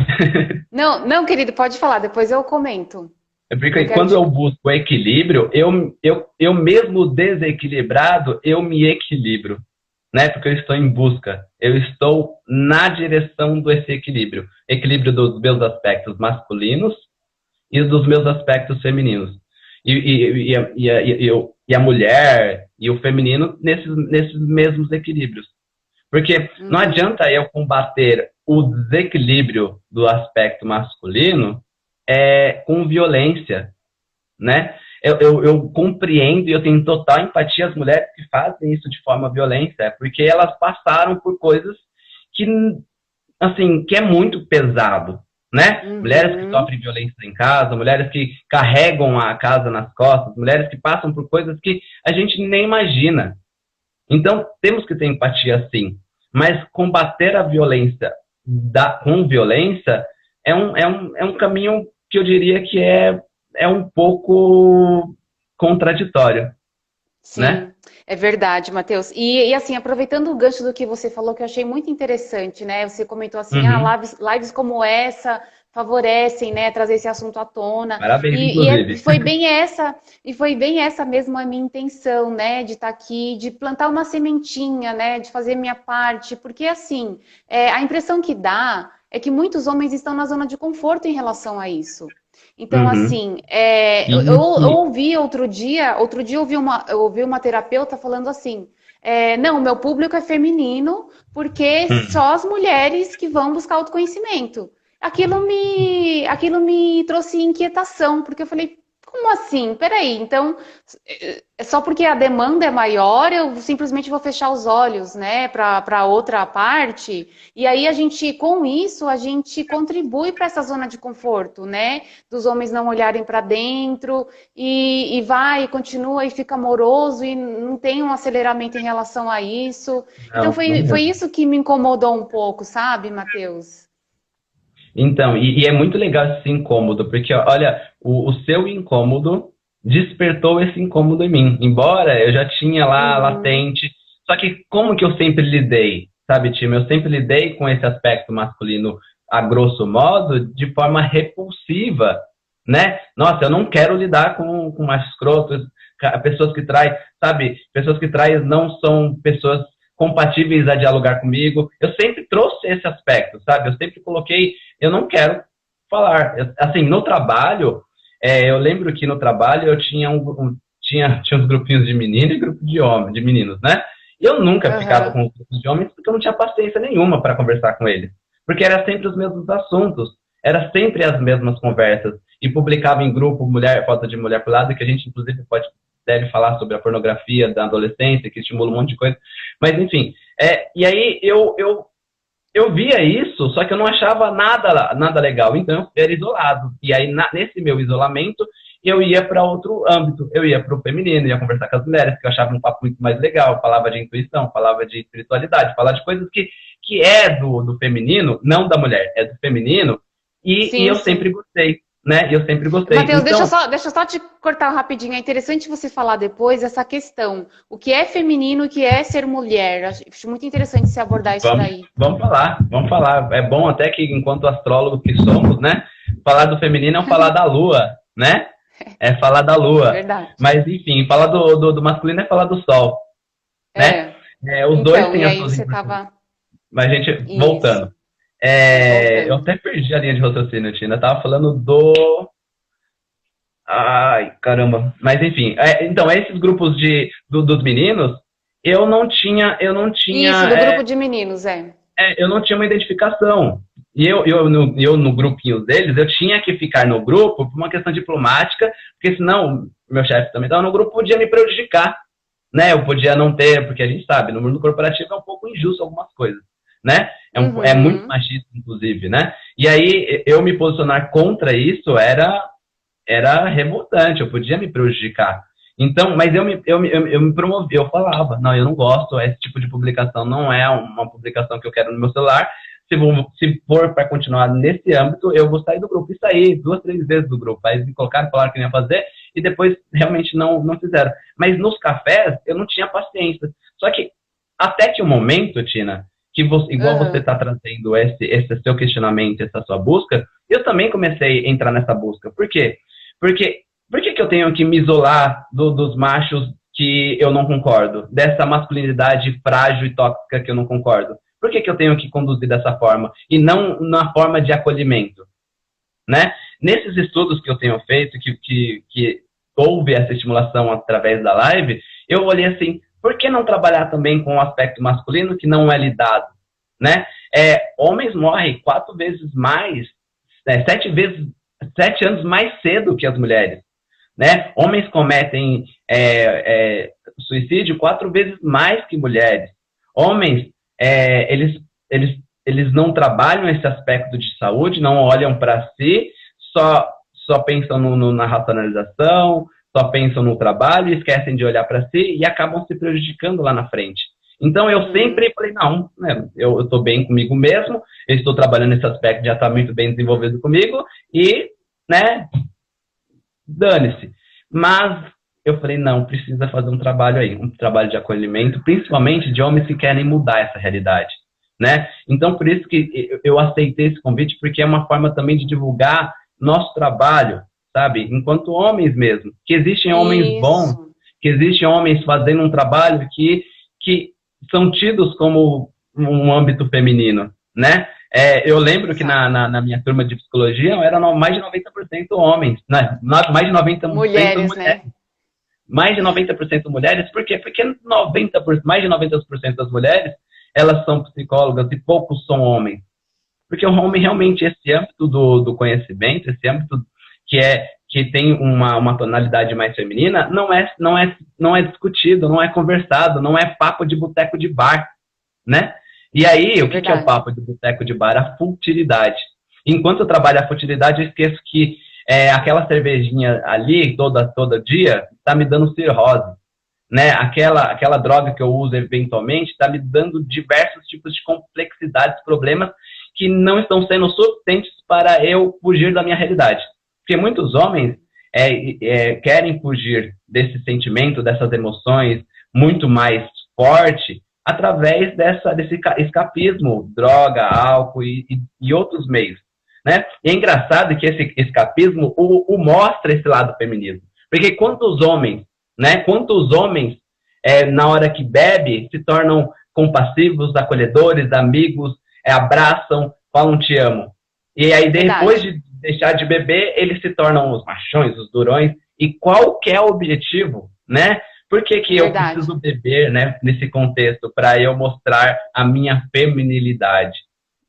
Não, querido, pode falar, depois eu comento. Porque quando eu busco o equilíbrio, eu mesmo desequilibrado, eu me equilibro, né? Porque eu estou em busca, eu estou na direção desse equilíbrio. Equilíbrio dos meus aspectos masculinos e dos meus aspectos femininos. E a mulher e o feminino nesses mesmos equilíbrios. Porque não adianta eu combater o desequilíbrio do aspecto masculino com violência, né? Eu compreendo e eu tenho total empatia às mulheres que fazem isso de forma violenta, porque elas passaram por coisas que é muito pesado, né? Mulheres que sofrem violência em casa, mulheres que carregam a casa nas costas, mulheres que passam por coisas que a gente nem imagina. Então, temos que ter empatia, sim. Mas combater a violência com violência é um caminho que eu diria que é um pouco contraditório. Sim, né? É verdade, Matheus. E assim, aproveitando o gancho do que você falou, que eu achei muito interessante, né? Você comentou assim, lives como essa favorecem, né, trazer esse assunto à tona. Parabéns, inclusive. Foi bem essa mesmo a minha intenção, né, de estar aqui, de plantar uma sementinha, né, de fazer minha parte, porque assim, a impressão que dá é que muitos homens estão na zona de conforto em relação a isso. Então, assim, eu ouvi outro dia eu ouvi uma terapeuta falando assim, não, meu público é feminino, porque só as mulheres que vão buscar autoconhecimento. Aquilo me trouxe inquietação, porque eu falei, como assim? Peraí, então, é só porque a demanda é maior, eu simplesmente vou fechar os olhos, né, para outra parte, e aí com isso, a gente contribui para essa zona de conforto, né, dos homens não olharem para dentro, e continua, e fica amoroso, e não tem um aceleramento em relação a isso. Então, foi isso que me incomodou um pouco, sabe, Matheus? Então, e é muito legal esse incômodo, porque, olha, o seu incômodo despertou esse incômodo em mim. Embora eu já tinha lá latente, só que como que eu sempre lidei, sabe, time? Eu sempre lidei com esse aspecto masculino, a grosso modo, de forma repulsiva, né? Nossa, eu não quero lidar com machos escrotos, pessoas que traem, sabe? Pessoas que traem não são pessoas compatíveis a dialogar comigo. Eu sempre trouxe esse aspecto, sabe? Eu sempre coloquei, eu não quero falar. Assim, no trabalho, eu lembro que no trabalho eu tinha uns grupinhos de meninos e grupo de meninos, né? E eu nunca ficava com os grupos de homens porque eu não tinha paciência nenhuma para conversar com eles. Porque era sempre os mesmos assuntos, era sempre as mesmas conversas. E publicava em grupo foto de mulher pro lado, que a gente, inclusive, pode série falar sobre a pornografia da adolescência, que estimula um monte de coisa. Mas, enfim, e aí eu via isso, só que eu não achava nada legal, então eu era isolado. E aí, nesse meu isolamento, eu ia para outro âmbito, eu ia para o feminino, ia conversar com as mulheres, que eu achava um papo muito mais legal, falava de intuição, falava de espiritualidade, falava de coisas que é do feminino, não da mulher, é do feminino, e eu sempre gostei, né? Eu sempre gostei. Matheus, então, deixa eu só te cortar rapidinho. É interessante você falar depois essa questão. O que é feminino e o que é ser mulher. Acho muito interessante você abordar isso daí. Vamos falar. É bom até que, enquanto astrólogos que somos, né? Falar do feminino é falar da lua, né? É falar da lua. Verdade. Mas, enfim, falar do masculino é falar do sol, né? Os dois têm as suas importâncias. Mas, gente, voltando. Eu até perdi a linha de raciocínio, Tina. Eu tava falando do... Ai, caramba. Mas, enfim. Então, esses grupos dos meninos, eu não tinha... Isso, do grupo de meninos, eu não tinha uma identificação. E eu no grupinho deles, eu tinha que ficar no grupo por uma questão diplomática, porque senão, meu chefe também estava no grupo, podia me prejudicar, né? Eu podia não ter, porque a gente sabe, no mundo corporativo é um pouco injusto algumas coisas, né? É muito machista, inclusive, né? E aí, eu me posicionar contra isso era revoltante, eu podia me prejudicar. Então, mas eu me promovi, eu falava, não, eu não gosto, esse tipo de publicação não é uma publicação que eu quero no meu celular. Se for para continuar nesse âmbito, eu vou sair do grupo. E saí 2, 3 vezes do grupo. Aí me colocaram, falaram que não ia fazer, e depois realmente não fizeram. Mas nos cafés, eu não tinha paciência. Só que, até que o momento, Tina, que igual você está trazendo esse seu questionamento, essa sua busca, eu também comecei a entrar nessa busca. Por quê? Porque por que eu tenho que me isolar dos machos que eu não concordo? Dessa masculinidade frágil e tóxica que eu não concordo? Por que eu tenho que conduzir dessa forma? E não na forma de acolhimento, né? Nesses estudos que eu tenho feito, que houve essa estimulação através da live, eu olhei assim, por que não trabalhar também com o aspecto masculino que não é lidado, né? Homens morrem 4 vezes mais, 7 anos mais cedo que as mulheres, né? Homens cometem suicídio 4 vezes mais que mulheres. Homens, eles não trabalham esse aspecto de saúde, não olham para si, só pensam na racionalização, só pensam no trabalho, esquecem de olhar para si e acabam se prejudicando lá na frente. Então, eu sempre falei, não, né, eu estou bem comigo mesmo, eu estou trabalhando nesse aspecto, já está muito bem desenvolvido comigo e, né, dane-se. Mas eu falei, não, precisa fazer um trabalho aí, um trabalho de acolhimento, principalmente de homens que querem mudar essa realidade, né? Então, por isso que eu aceitei esse convite, porque é uma forma também de divulgar nosso trabalho, sabe? Enquanto homens mesmo, que existem homens bons, que existem homens fazendo um trabalho que são tidos como um âmbito feminino, né? Eu lembro que na minha turma de psicologia eram mais de 90% homens, né? Mais de 90% mulheres. Né? Mais de 90% mulheres, por quê? Porque mais de 90% das mulheres, elas são psicólogas e poucos são homens. Porque o homem realmente, esse âmbito do conhecimento, esse âmbito que tem uma tonalidade mais feminina, não é discutido, não é conversado, não é papo de boteco de bar, né? E aí, o que é o papo de boteco de bar? A futilidade. Enquanto eu trabalho a futilidade, eu esqueço que aquela cervejinha ali, todo dia, está me dando cirrose, né? Aquela droga que eu uso eventualmente está me dando diversos tipos de complexidades, problemas que não estão sendo suficientes para eu fugir da minha realidade. Porque muitos homens querem fugir desse sentimento, dessas emoções muito mais forte, através desse escapismo, droga, álcool e outros meios. Né? E é engraçado que esse escapismo mostra esse lado feminino. Porque quantos homens, na hora que bebe, se tornam compassivos, acolhedores, amigos, abraçam, falam te amo. E aí, depois de deixar de beber, eles se tornam os machões, os durões. E qual que é o objetivo, né? Por que eu preciso beber, né, nesse contexto? Para eu mostrar a minha feminilidade.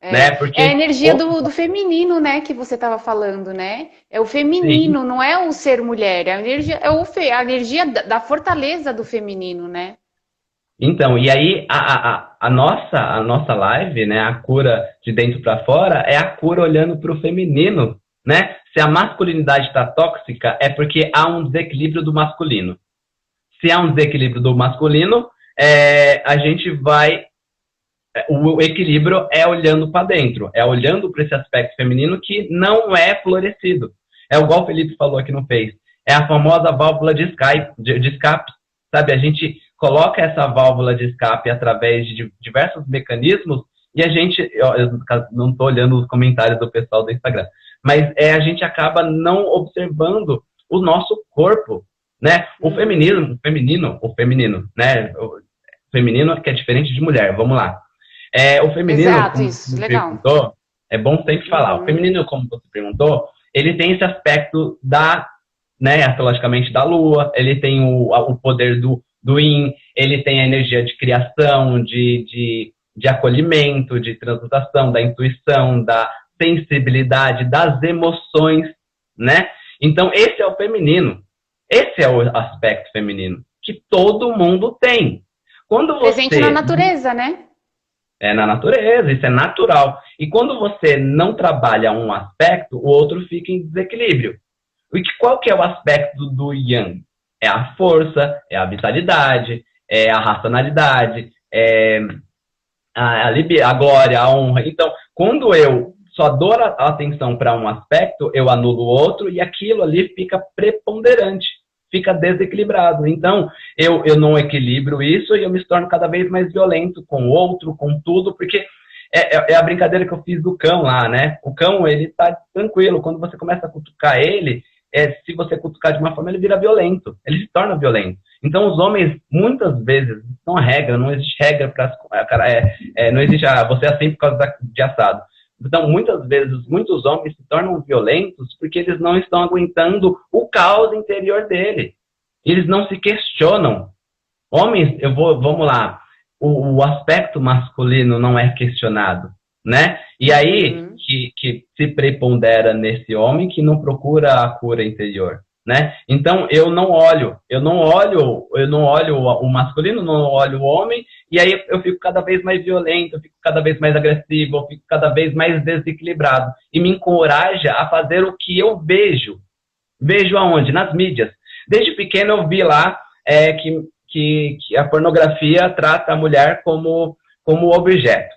né? Porque É a energia do feminino, né, que você estava falando, né? É o sim. feminino, não é o ser mulher, é a energia, a energia da fortaleza do feminino, né? Então, e aí a nossa live, né, a cura de dentro para fora, é a cura olhando para o feminino, né? Se a masculinidade está tóxica, é porque há um desequilíbrio do masculino. Se há um desequilíbrio do masculino, a gente vai. O equilíbrio é olhando para dentro, é olhando para esse aspecto feminino que não é florescido. É igual o Felipe falou aqui no Face. É a famosa válvula de escape. Sabe, a gente coloca essa válvula de escape através de diversos mecanismos e a gente, eu não estou olhando os comentários do pessoal do Instagram, mas a gente acaba não observando o nosso corpo, né? O feminino, né? O feminino que é diferente de mulher, vamos lá. O feminino, Exato, como isso, você legal. perguntou, é bom sempre falar. O Uhum. feminino, como você perguntou, ele tem esse aspecto né, astrologicamente da lua, ele tem o poder do yin, ele tem a energia de criação, de acolhimento, de transmutação, da intuição, da sensibilidade, das emoções, né? Então, esse é o feminino. Esse é o aspecto feminino, que todo mundo tem. Quando Presente na você natureza, né? na natureza, isso é natural. E quando você não trabalha um aspecto, o outro fica em desequilíbrio. Qual que é o aspecto do Yang? É a força, é a vitalidade, é a racionalidade, é a glória, a honra. Então, quando eu só dou a atenção para um aspecto, eu anulo o outro e aquilo ali fica preponderante, fica desequilibrado. Então, eu não equilibro isso e eu me torno cada vez mais violento com o outro, com tudo, porque é a brincadeira que eu fiz do cão lá, né? O cão, ele tá tranquilo. Quando você começa a cutucar ele, se você cutucar de uma forma, ele vira violento. Ele se torna violento. Então, os homens, muitas vezes, não há regra, não existe regra para... não existe, você é assim por causa de assado. Então, muitas vezes, muitos homens se tornam violentos porque eles não estão aguentando o caos interior dele. Eles não se questionam. Homens, vamos lá, o aspecto masculino não é questionado, né? E aí que se prepondera nesse homem que não procura a cura interior, né? Então eu não olho o masculino, não olho o homem, e aí eu fico cada vez mais violento, eu fico cada vez mais agressivo, eu fico cada vez mais desequilibrado e me encoraja a fazer o que eu vejo. Vejo aonde? Nas mídias. Desde pequeno eu vi lá que a pornografia trata a mulher como objeto,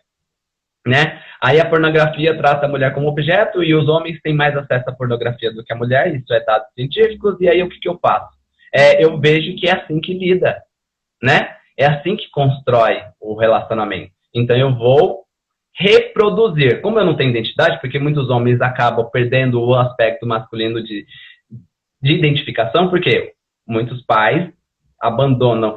né? Aí a pornografia trata a mulher como objeto e os homens têm mais acesso à pornografia do que a mulher, isso é dados científicos, e aí o que eu faço? Eu vejo que é assim que lida, né? É assim que constrói o relacionamento. Então eu vou reproduzir. Como eu não tenho identidade, porque muitos homens acabam perdendo o aspecto masculino de identificação, porque muitos pais abandonam,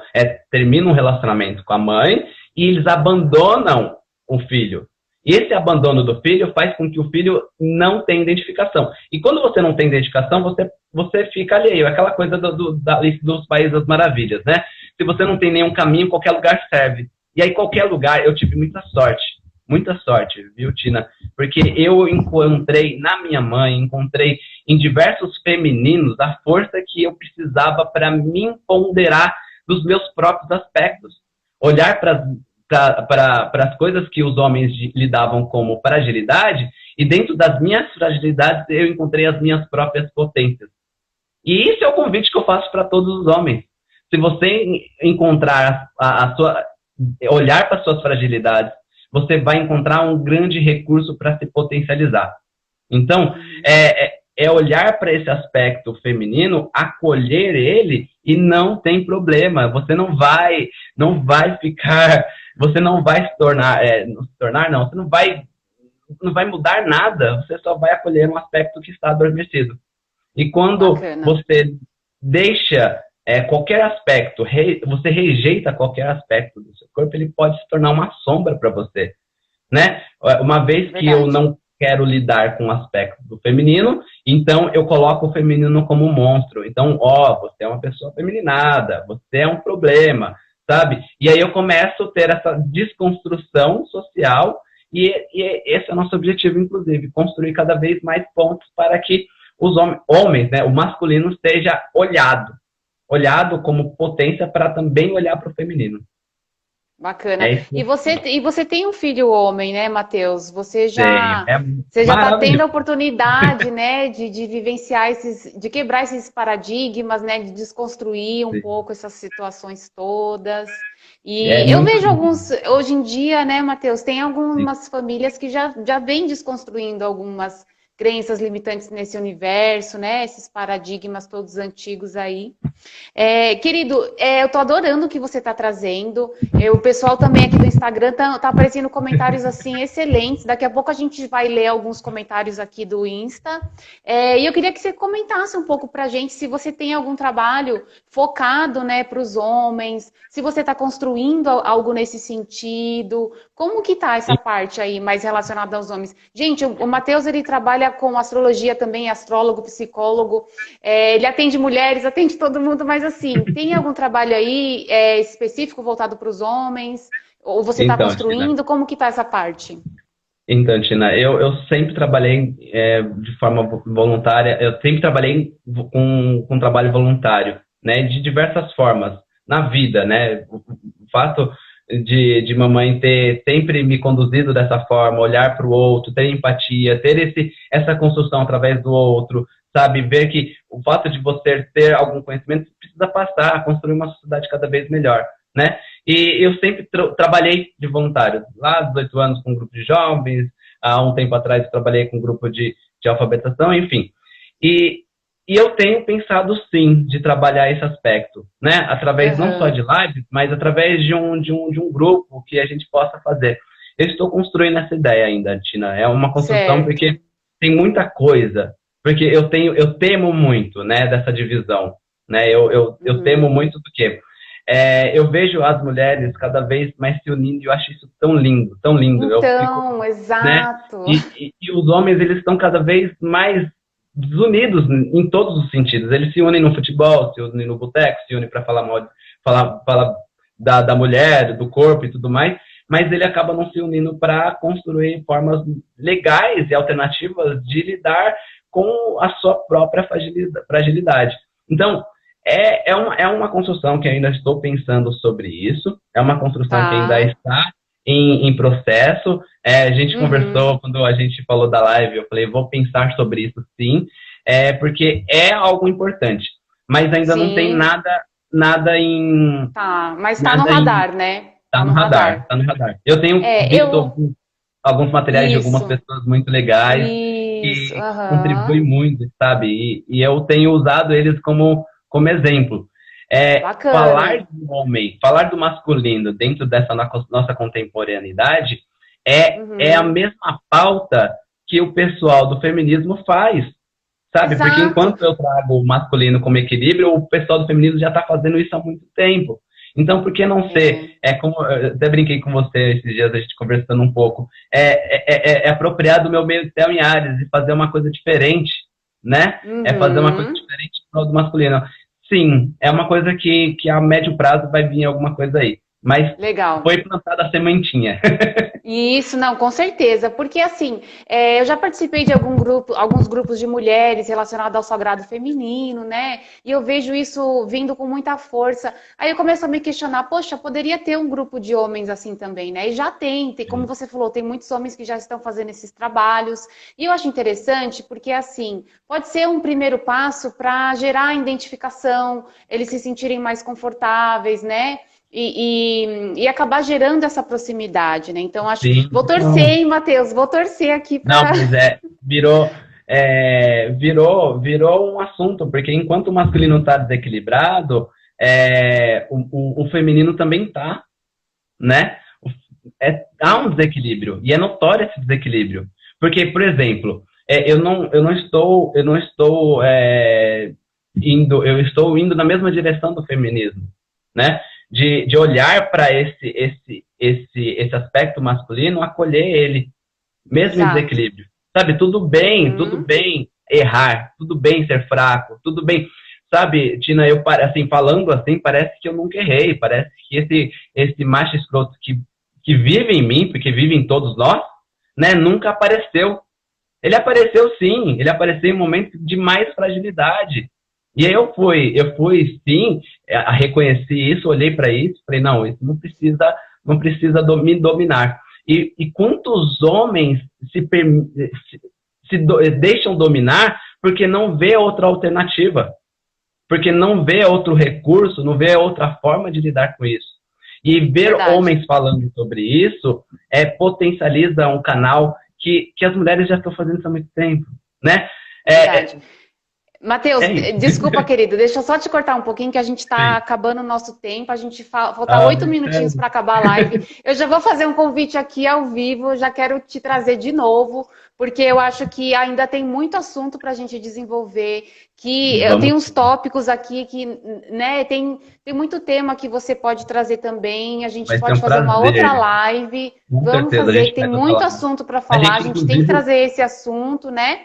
terminam um relacionamento com a mãe e eles abandonam o filho. E esse abandono do filho faz com que o filho não tenha identificação. E quando você não tem identificação, você fica alheio. É aquela coisa dos Países das Maravilhas, né? Se você não tem nenhum caminho, qualquer lugar serve. E aí, qualquer lugar, eu tive muita sorte, viu, Tina? Porque eu encontrei na minha mãe, encontrei em diversos femininos a força que eu precisava para me empoderar dos meus próprios aspectos. Olhar para as coisas que os homens lidavam como fragilidade, e dentro das minhas fragilidades eu encontrei as minhas próprias potências. E isso é o convite que eu faço para todos os homens. Se você encontrar olhar para suas fragilidades, você vai encontrar um grande recurso para se potencializar. Então, olhar para esse aspecto feminino, acolher ele, e não tem problema. Você não vai ficar, você não vai se tornar, você não vai mudar nada, você só vai acolher um aspecto que está adormecido. E quando você deixa qualquer aspecto, você rejeita qualquer aspecto do seu corpo, ele pode se tornar uma sombra para você, né? Uma vez que eu não quero lidar com o aspecto do feminino, então eu coloco o feminino como um monstro. Então, você é uma pessoa feminada, você é um problema, sabe? E aí eu começo a ter essa desconstrução social E esse é o nosso objetivo, inclusive, construir cada vez mais pontos para que os homens, né, o masculino seja olhado como potência para também olhar para o feminino. Bacana. E você tem um filho homem, né, Matheus? Você já Tenho. está tendo a oportunidade, né, de vivenciar de quebrar esses paradigmas, né, de desconstruir um pouco essas situações todas. E eu vejo hoje em dia, né, Matheus, tem algumas famílias que já vêm desconstruindo algumas crenças limitantes nesse universo, né, esses paradigmas todos antigos aí. Querido, eu tô adorando o que você tá trazendo. O pessoal também aqui do Instagram tá aparecendo comentários assim excelentes. Daqui a pouco a gente vai ler alguns comentários aqui do Insta. E eu queria que você comentasse um pouco pra gente se você tem algum trabalho focado, né, para os homens, se você está construindo algo nesse sentido. Como que tá essa parte aí mais relacionada aos homens? Gente, o Matheus, ele trabalha com astrologia também, astrólogo, psicólogo. Ele atende mulheres, atende todo mundo, mas assim, tem algum trabalho aí específico voltado para os homens? Ou você está construindo? Tina, como que tá essa parte? Então, Tina, eu sempre trabalhei de forma voluntária, eu sempre trabalhei com trabalho voluntário, né, de diversas formas, na vida, né, o fato de mamãe ter sempre me conduzido dessa forma, olhar para o outro, ter empatia, ter essa construção através do outro, sabe, ver que o fato de você ter algum conhecimento precisa passar a construir uma sociedade cada vez melhor, né? E eu sempre trabalhei de voluntário, lá aos 18 anos com um grupo de jovens, há um tempo atrás eu trabalhei com um grupo de alfabetização, enfim. E eu tenho pensado, sim, de trabalhar esse aspecto, né? Através não só de lives, mas através de um grupo que a gente possa fazer. Eu estou construindo essa ideia ainda, Tina. É uma construção porque tem muita coisa. Porque eu temo muito, né, dessa divisão. Né? Eu temo muito do quê? Eu vejo as mulheres cada vez mais se unindo e eu acho isso tão lindo, tão lindo. Então, exato. Né? E os homens, eles estão cada vez mais desunidos em todos os sentidos. Eles se unem no futebol, se unem no boteco, se unem para falar da mulher, do corpo e tudo mais, mas ele acaba não se unindo para construir formas legais e alternativas de lidar com a sua própria fragilidade. Então, é uma construção que ainda estou pensando sobre isso, é uma construção que ainda está em processo. A gente conversou, quando a gente falou da live, eu falei, vou pensar sobre isso sim, porque é algo importante, mas ainda não tem nada em... Tá, mas está no radar, né? Está no radar. Eu tenho visto alguns materiais de algumas pessoas muito legais que contribuem muito, sabe? E eu tenho usado eles como exemplo. Falar do homem, falar do masculino dentro dessa nossa contemporaneidade é a mesma pauta que o pessoal do feminismo faz, sabe? Exato. Porque enquanto eu trago o masculino como equilíbrio, o pessoal do feminismo já está fazendo isso há muito tempo. Então, por que não ser? Como eu até brinquei com você esses dias, a gente conversando um pouco. É apropriar do meu meio céu em Áries e fazer uma coisa diferente, né? Fazer uma coisa diferente do masculino. Sim, é uma coisa que a médio prazo vai vir alguma coisa aí. Mas foi plantada a sementinha. Isso, não, com certeza. Porque, assim, eu já participei de alguns grupos de mulheres relacionados ao sagrado feminino, né? E eu vejo isso vindo com muita força. Aí eu começo a me questionar, poxa, poderia ter um grupo de homens assim também, né? E já tem, como você falou, tem muitos homens que já estão fazendo esses trabalhos. E eu acho interessante porque, assim, pode ser um primeiro passo para gerar identificação, eles se sentirem mais confortáveis, né? E acabar gerando essa proximidade, né? Então, acho que... Vou torcer, hein, Matheus? Vou torcer aqui para... Não, mas virou um assunto, porque enquanto o masculino está desequilibrado, o feminino também está, né? Há um desequilíbrio, e é notório esse desequilíbrio. Porque, por exemplo, eu estou indo na mesma direção do feminismo, né? De olhar para esse aspecto masculino, acolher ele, mesmo em desequilíbrio. Sabe, tudo bem errar, tudo bem ser fraco, tudo bem. Sabe, Tina, falando assim, parece que eu nunca errei, parece que esse macho escroto que vive em mim, porque vive em todos nós, né, nunca apareceu. Ele apareceu sim, ele apareceu em momentos de mais fragilidade. E aí eu fui sim, reconheci isso, olhei para isso, falei, não, isso não precisa me dominar. E quantos homens deixam dominar porque não vê outra alternativa, porque não vê outro recurso, não vê outra forma de lidar com isso. E ver homens falando sobre isso potencializa um canal que as mulheres já estão fazendo isso há muito tempo, né? Matheus, desculpa, querido, deixa eu só te cortar um pouquinho, que a gente está acabando o nosso tempo, a gente falta 8 minutinhos para acabar a live. Eu já vou fazer um convite aqui ao vivo, já quero te trazer de novo, porque eu acho que ainda tem muito assunto para a gente desenvolver, que eu tenho uns tópicos aqui que, né, tem muito tema que você pode trazer também, a gente pode fazer uma outra live, vamos fazer, tem muito assunto para falar, a gente tem que trazer esse assunto, né?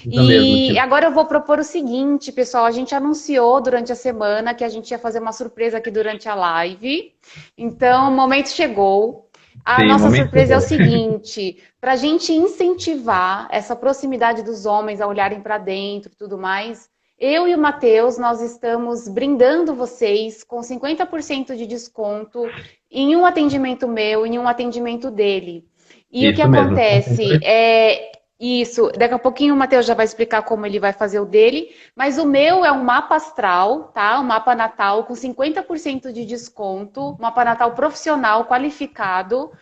E agora eu vou propor o seguinte, pessoal, a gente anunciou durante a semana que a gente ia fazer uma surpresa aqui durante a live, então o momento chegou. A nossa surpresa é o seguinte, para a gente incentivar essa proximidade dos homens a olharem para dentro e tudo mais, eu e o Matheus, nós estamos brindando vocês com 50% de desconto em um atendimento meu e em um atendimento dele. E o que acontece é... Isso, daqui a pouquinho o Matheus já vai explicar como ele vai fazer o dele, mas o meu é um mapa astral, tá? Um mapa natal com 50% de desconto, mapa natal profissional, qualificado,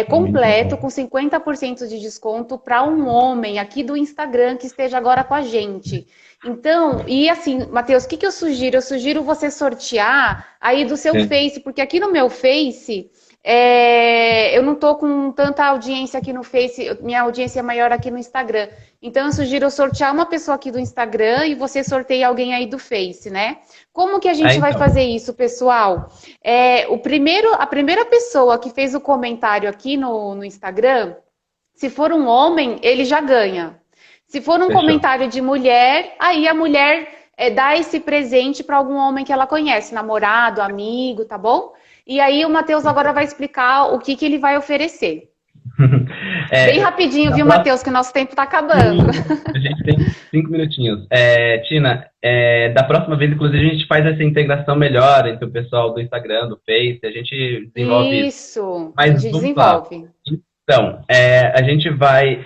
completo, com 50% de desconto para um homem aqui do Instagram que esteja agora com a gente. Então, e assim, Matheus, o que eu sugiro? Eu sugiro você sortear aí do seu Face, porque aqui no meu Face... eu não estou com tanta audiência aqui no Face, minha audiência é maior aqui no Instagram. Então, eu sugiro eu sortear uma pessoa aqui do Instagram e você sorteia alguém aí do Face, né? Como que a gente vai fazer isso, pessoal? A primeira pessoa que fez o comentário aqui no Instagram, se for um homem, ele já ganha. Se for um comentário de mulher, aí a mulher dá esse presente para algum homem que ela conhece, namorado, amigo, tá bom? E aí o Matheus agora vai explicar o que ele vai oferecer. Bem rapidinho, viu, Matheus, que o nosso tempo está acabando. A gente tem 5 minutinhos. Tina, da próxima vez, inclusive, a gente faz essa integração melhor entre o pessoal do Instagram, do Face, a gente desenvolve isso. Mas a gente desenvolve. Então, a gente vai...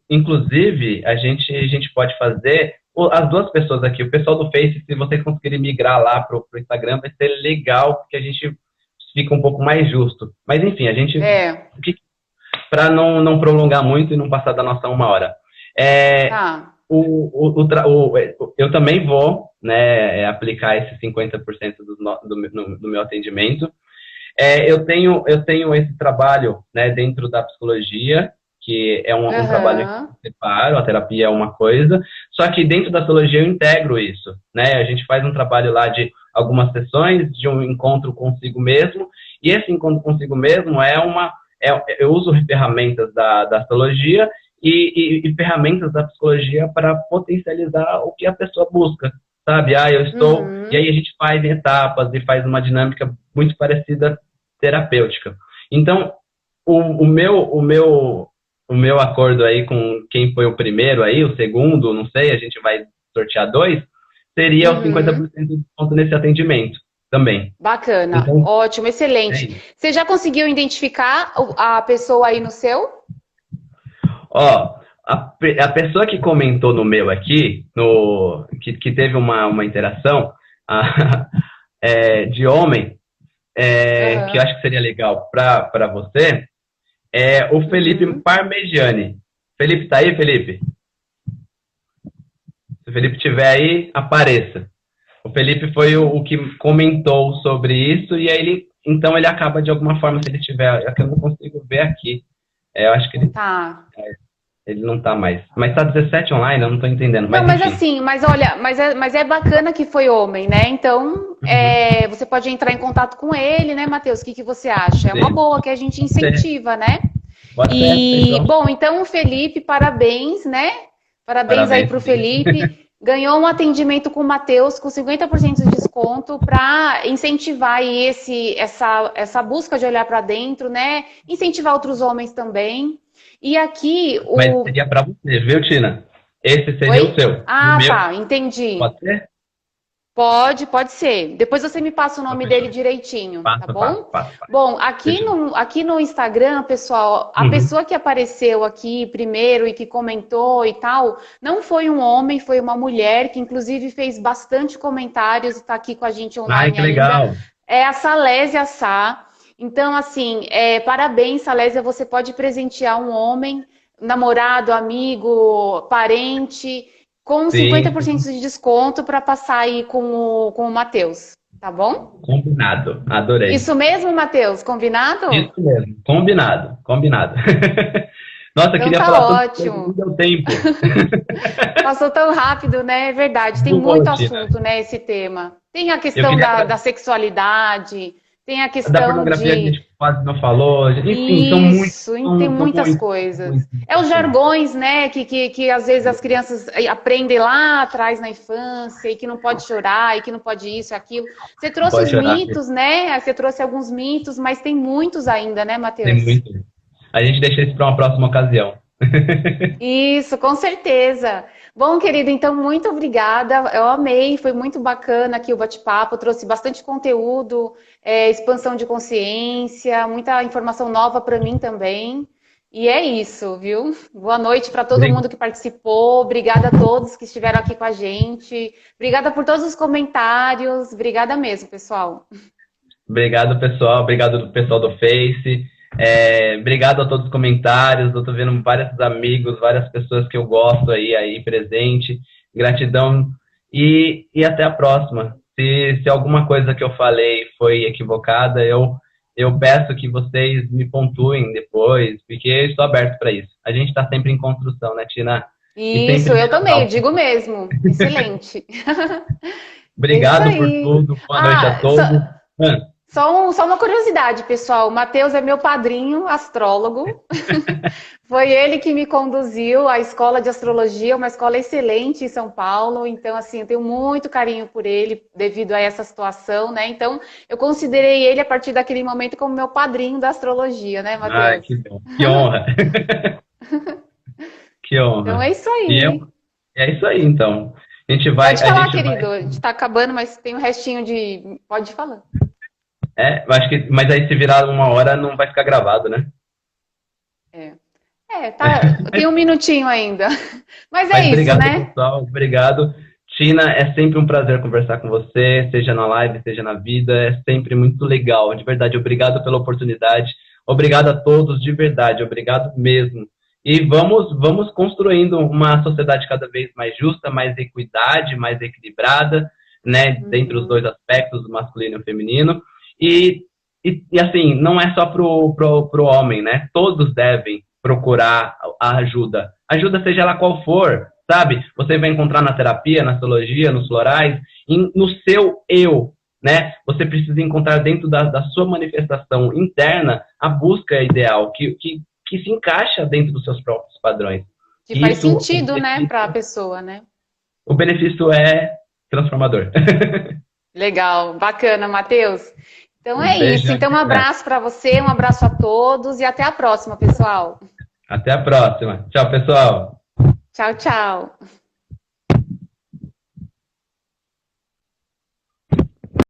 inclusive, a gente pode fazer... As duas pessoas aqui, o pessoal do Face, se vocês conseguirem migrar lá pro Instagram, vai ser legal, porque a gente fica um pouco mais justo. Mas, enfim, a gente... Para não prolongar muito e não passar da nossa 1 hora. Eu também vou, né, aplicar esse 50% do meu atendimento. Eu tenho esse trabalho, né, dentro da psicologia, que é um trabalho que eu separo, a terapia é uma coisa, só que dentro da psicologia eu integro isso, né? A gente faz um trabalho lá de algumas sessões, de um encontro consigo mesmo, e esse encontro consigo mesmo eu uso ferramentas da psicologia e ferramentas da psicologia para potencializar o que a pessoa busca, sabe? Eu estou... E aí a gente faz em etapas e faz uma dinâmica muito parecida terapêutica. Então, o meu acordo aí com quem foi o primeiro aí, o segundo, não sei, a gente vai sortear 2, seria os 50% de desconto nesse atendimento também. Bacana, então, ótimo, excelente. Você já conseguiu identificar a pessoa aí no seu? A pessoa que comentou no meu aqui, que teve uma interação de homem, que eu acho que seria legal para você, o Felipe Parmegiani. Felipe, tá aí, Felipe? Se o Felipe estiver aí, apareça. O Felipe foi o que comentou sobre isso, e aí então ele acaba de alguma forma, se ele estiver... É que eu não consigo ver aqui. Eu acho que ele... Tá. Ele não tá mais. Mas tá 17 online, eu não tô entendendo. Não, mas assim, olha, mas é bacana que foi homem, né? Então, você pode entrar em contato com ele, né, Matheus? O que você acha? É uma boa que a gente incentiva, né? Bom, então o Felipe, parabéns, né? Parabéns aí pro Felipe. Ganhou um atendimento com o Matheus com 50% de desconto para incentivar aí essa busca de olhar para dentro, né? Incentivar outros homens também. E aqui Mas o... seria para você, viu, Tina? Esse seria o Oi? seu. O Ah, meu, tá, entendi. pode ser? Pode ser. Depois você me passa o Então, nome fechou. dele direitinho, tá Passa, passa, bom? passa, passa. Bom, Fechou. aqui no Instagram, pessoal, a Uhum. pessoa que apareceu aqui primeiro e que comentou e tal, não foi um homem, foi uma mulher que inclusive fez bastante comentários e está aqui com a gente Ai, online que ainda. legal. É a Salésia Sá. Então, assim, parabéns, Salésia, você pode presentear um homem, namorado, amigo, parente com Sim, 50% de desconto para passar aí com o Matheus, tá bom? combinado. Adorei. Isso mesmo, Matheus? Combinado? Isso mesmo. Combinado. Combinado. Nossa, eu Então queria tá falar tanta coisa, não ótimo. deu tempo. Passou tão rápido, né? É verdade, tem Boa, muito Tina. assunto, né, esse tema. Tem a Eu questão queria da sexualidade, tem a da questão pornografia a de gente quase não falou. Enfim, isso, tem são muitas muitos, coisas. muitos É os assuntos. jargões, né, que às vezes as crianças aprendem lá atrás na infância e que não pode chorar e que não pode isso, aquilo. Você Não trouxe pode os chorar. mitos, né? Você trouxe alguns mitos, mas tem muitos ainda, né, Tem Matheus? muito. A gente deixa isso para uma próxima ocasião. Isso, com certeza. Bom, querido, então muito obrigada. Eu amei, foi muito bacana aqui o bate-papo, trouxe bastante conteúdo, expansão de consciência, muita informação nova para mim também. E é isso, viu? Boa noite para todo Obri- mundo que participou. Obrigada a todos que estiveram aqui com a gente. Obrigada por todos os comentários. Obrigada mesmo, pessoal. Obrigado, pessoal. Obrigado, pessoal do Face. Obrigado a todos os comentários. Eu tô vendo vários amigos, várias pessoas que eu gosto aí presente. Gratidão. E até a próxima. Se alguma coisa que eu falei foi equivocada, eu peço que vocês me pontuem depois, porque eu estou aberto para isso. A gente está sempre em construção, né, Tina? E Isso, sempre eu também, eu dialogar. digo mesmo. Excelente. É isso Obrigado por aí. tudo. Boa noite a todos. Ah, Só uma curiosidade, pessoal. O Matheus é meu padrinho astrólogo. Foi ele que me conduziu à escola de astrologia, uma escola excelente em São Paulo. Então, assim, eu tenho muito carinho por ele devido a essa situação, né? Então, eu considerei ele a partir daquele momento como meu padrinho da astrologia, né, ai, Matheus? que bom. Que honra. Que Então honra. é isso E aí. é isso aí, então. Pode A falar, gente vai. querido. A gente tá acabando, mas tem um restinho de. Pode falar. Eu acho que, mas aí se virar uma hora não vai ficar gravado, né? É. Tá. Tem um minutinho ainda. Mas é Mas isso, obrigado, né? pessoal. Obrigado. Tina, é sempre um prazer conversar com você, seja na live, seja na vida. É sempre muito legal. De verdade, obrigado pela oportunidade. Obrigado a todos, de verdade. Obrigado mesmo. E vamos construindo uma sociedade cada vez mais justa, mais equidade, mais equilibrada, né, dentre os Uhum. dois aspectos, o masculino e o feminino. E, e assim, não é só pro homem, né? Todos devem procurar a ajuda. Ajuda seja ela qual for, sabe? Você vai encontrar na terapia, na astrologia, nos florais, no seu eu, né? Você precisa encontrar dentro da sua manifestação interna a busca ideal, que se encaixa dentro dos seus próprios padrões. Que E faz isso, sentido, né, para a pessoa, né? o benefício é transformador. Legal, bacana, Matheus. Então Um é beijo, isso. Então, um abraço para você, um abraço a todos e até a próxima, pessoal. até a próxima. Tchau, pessoal. Tchau, tchau.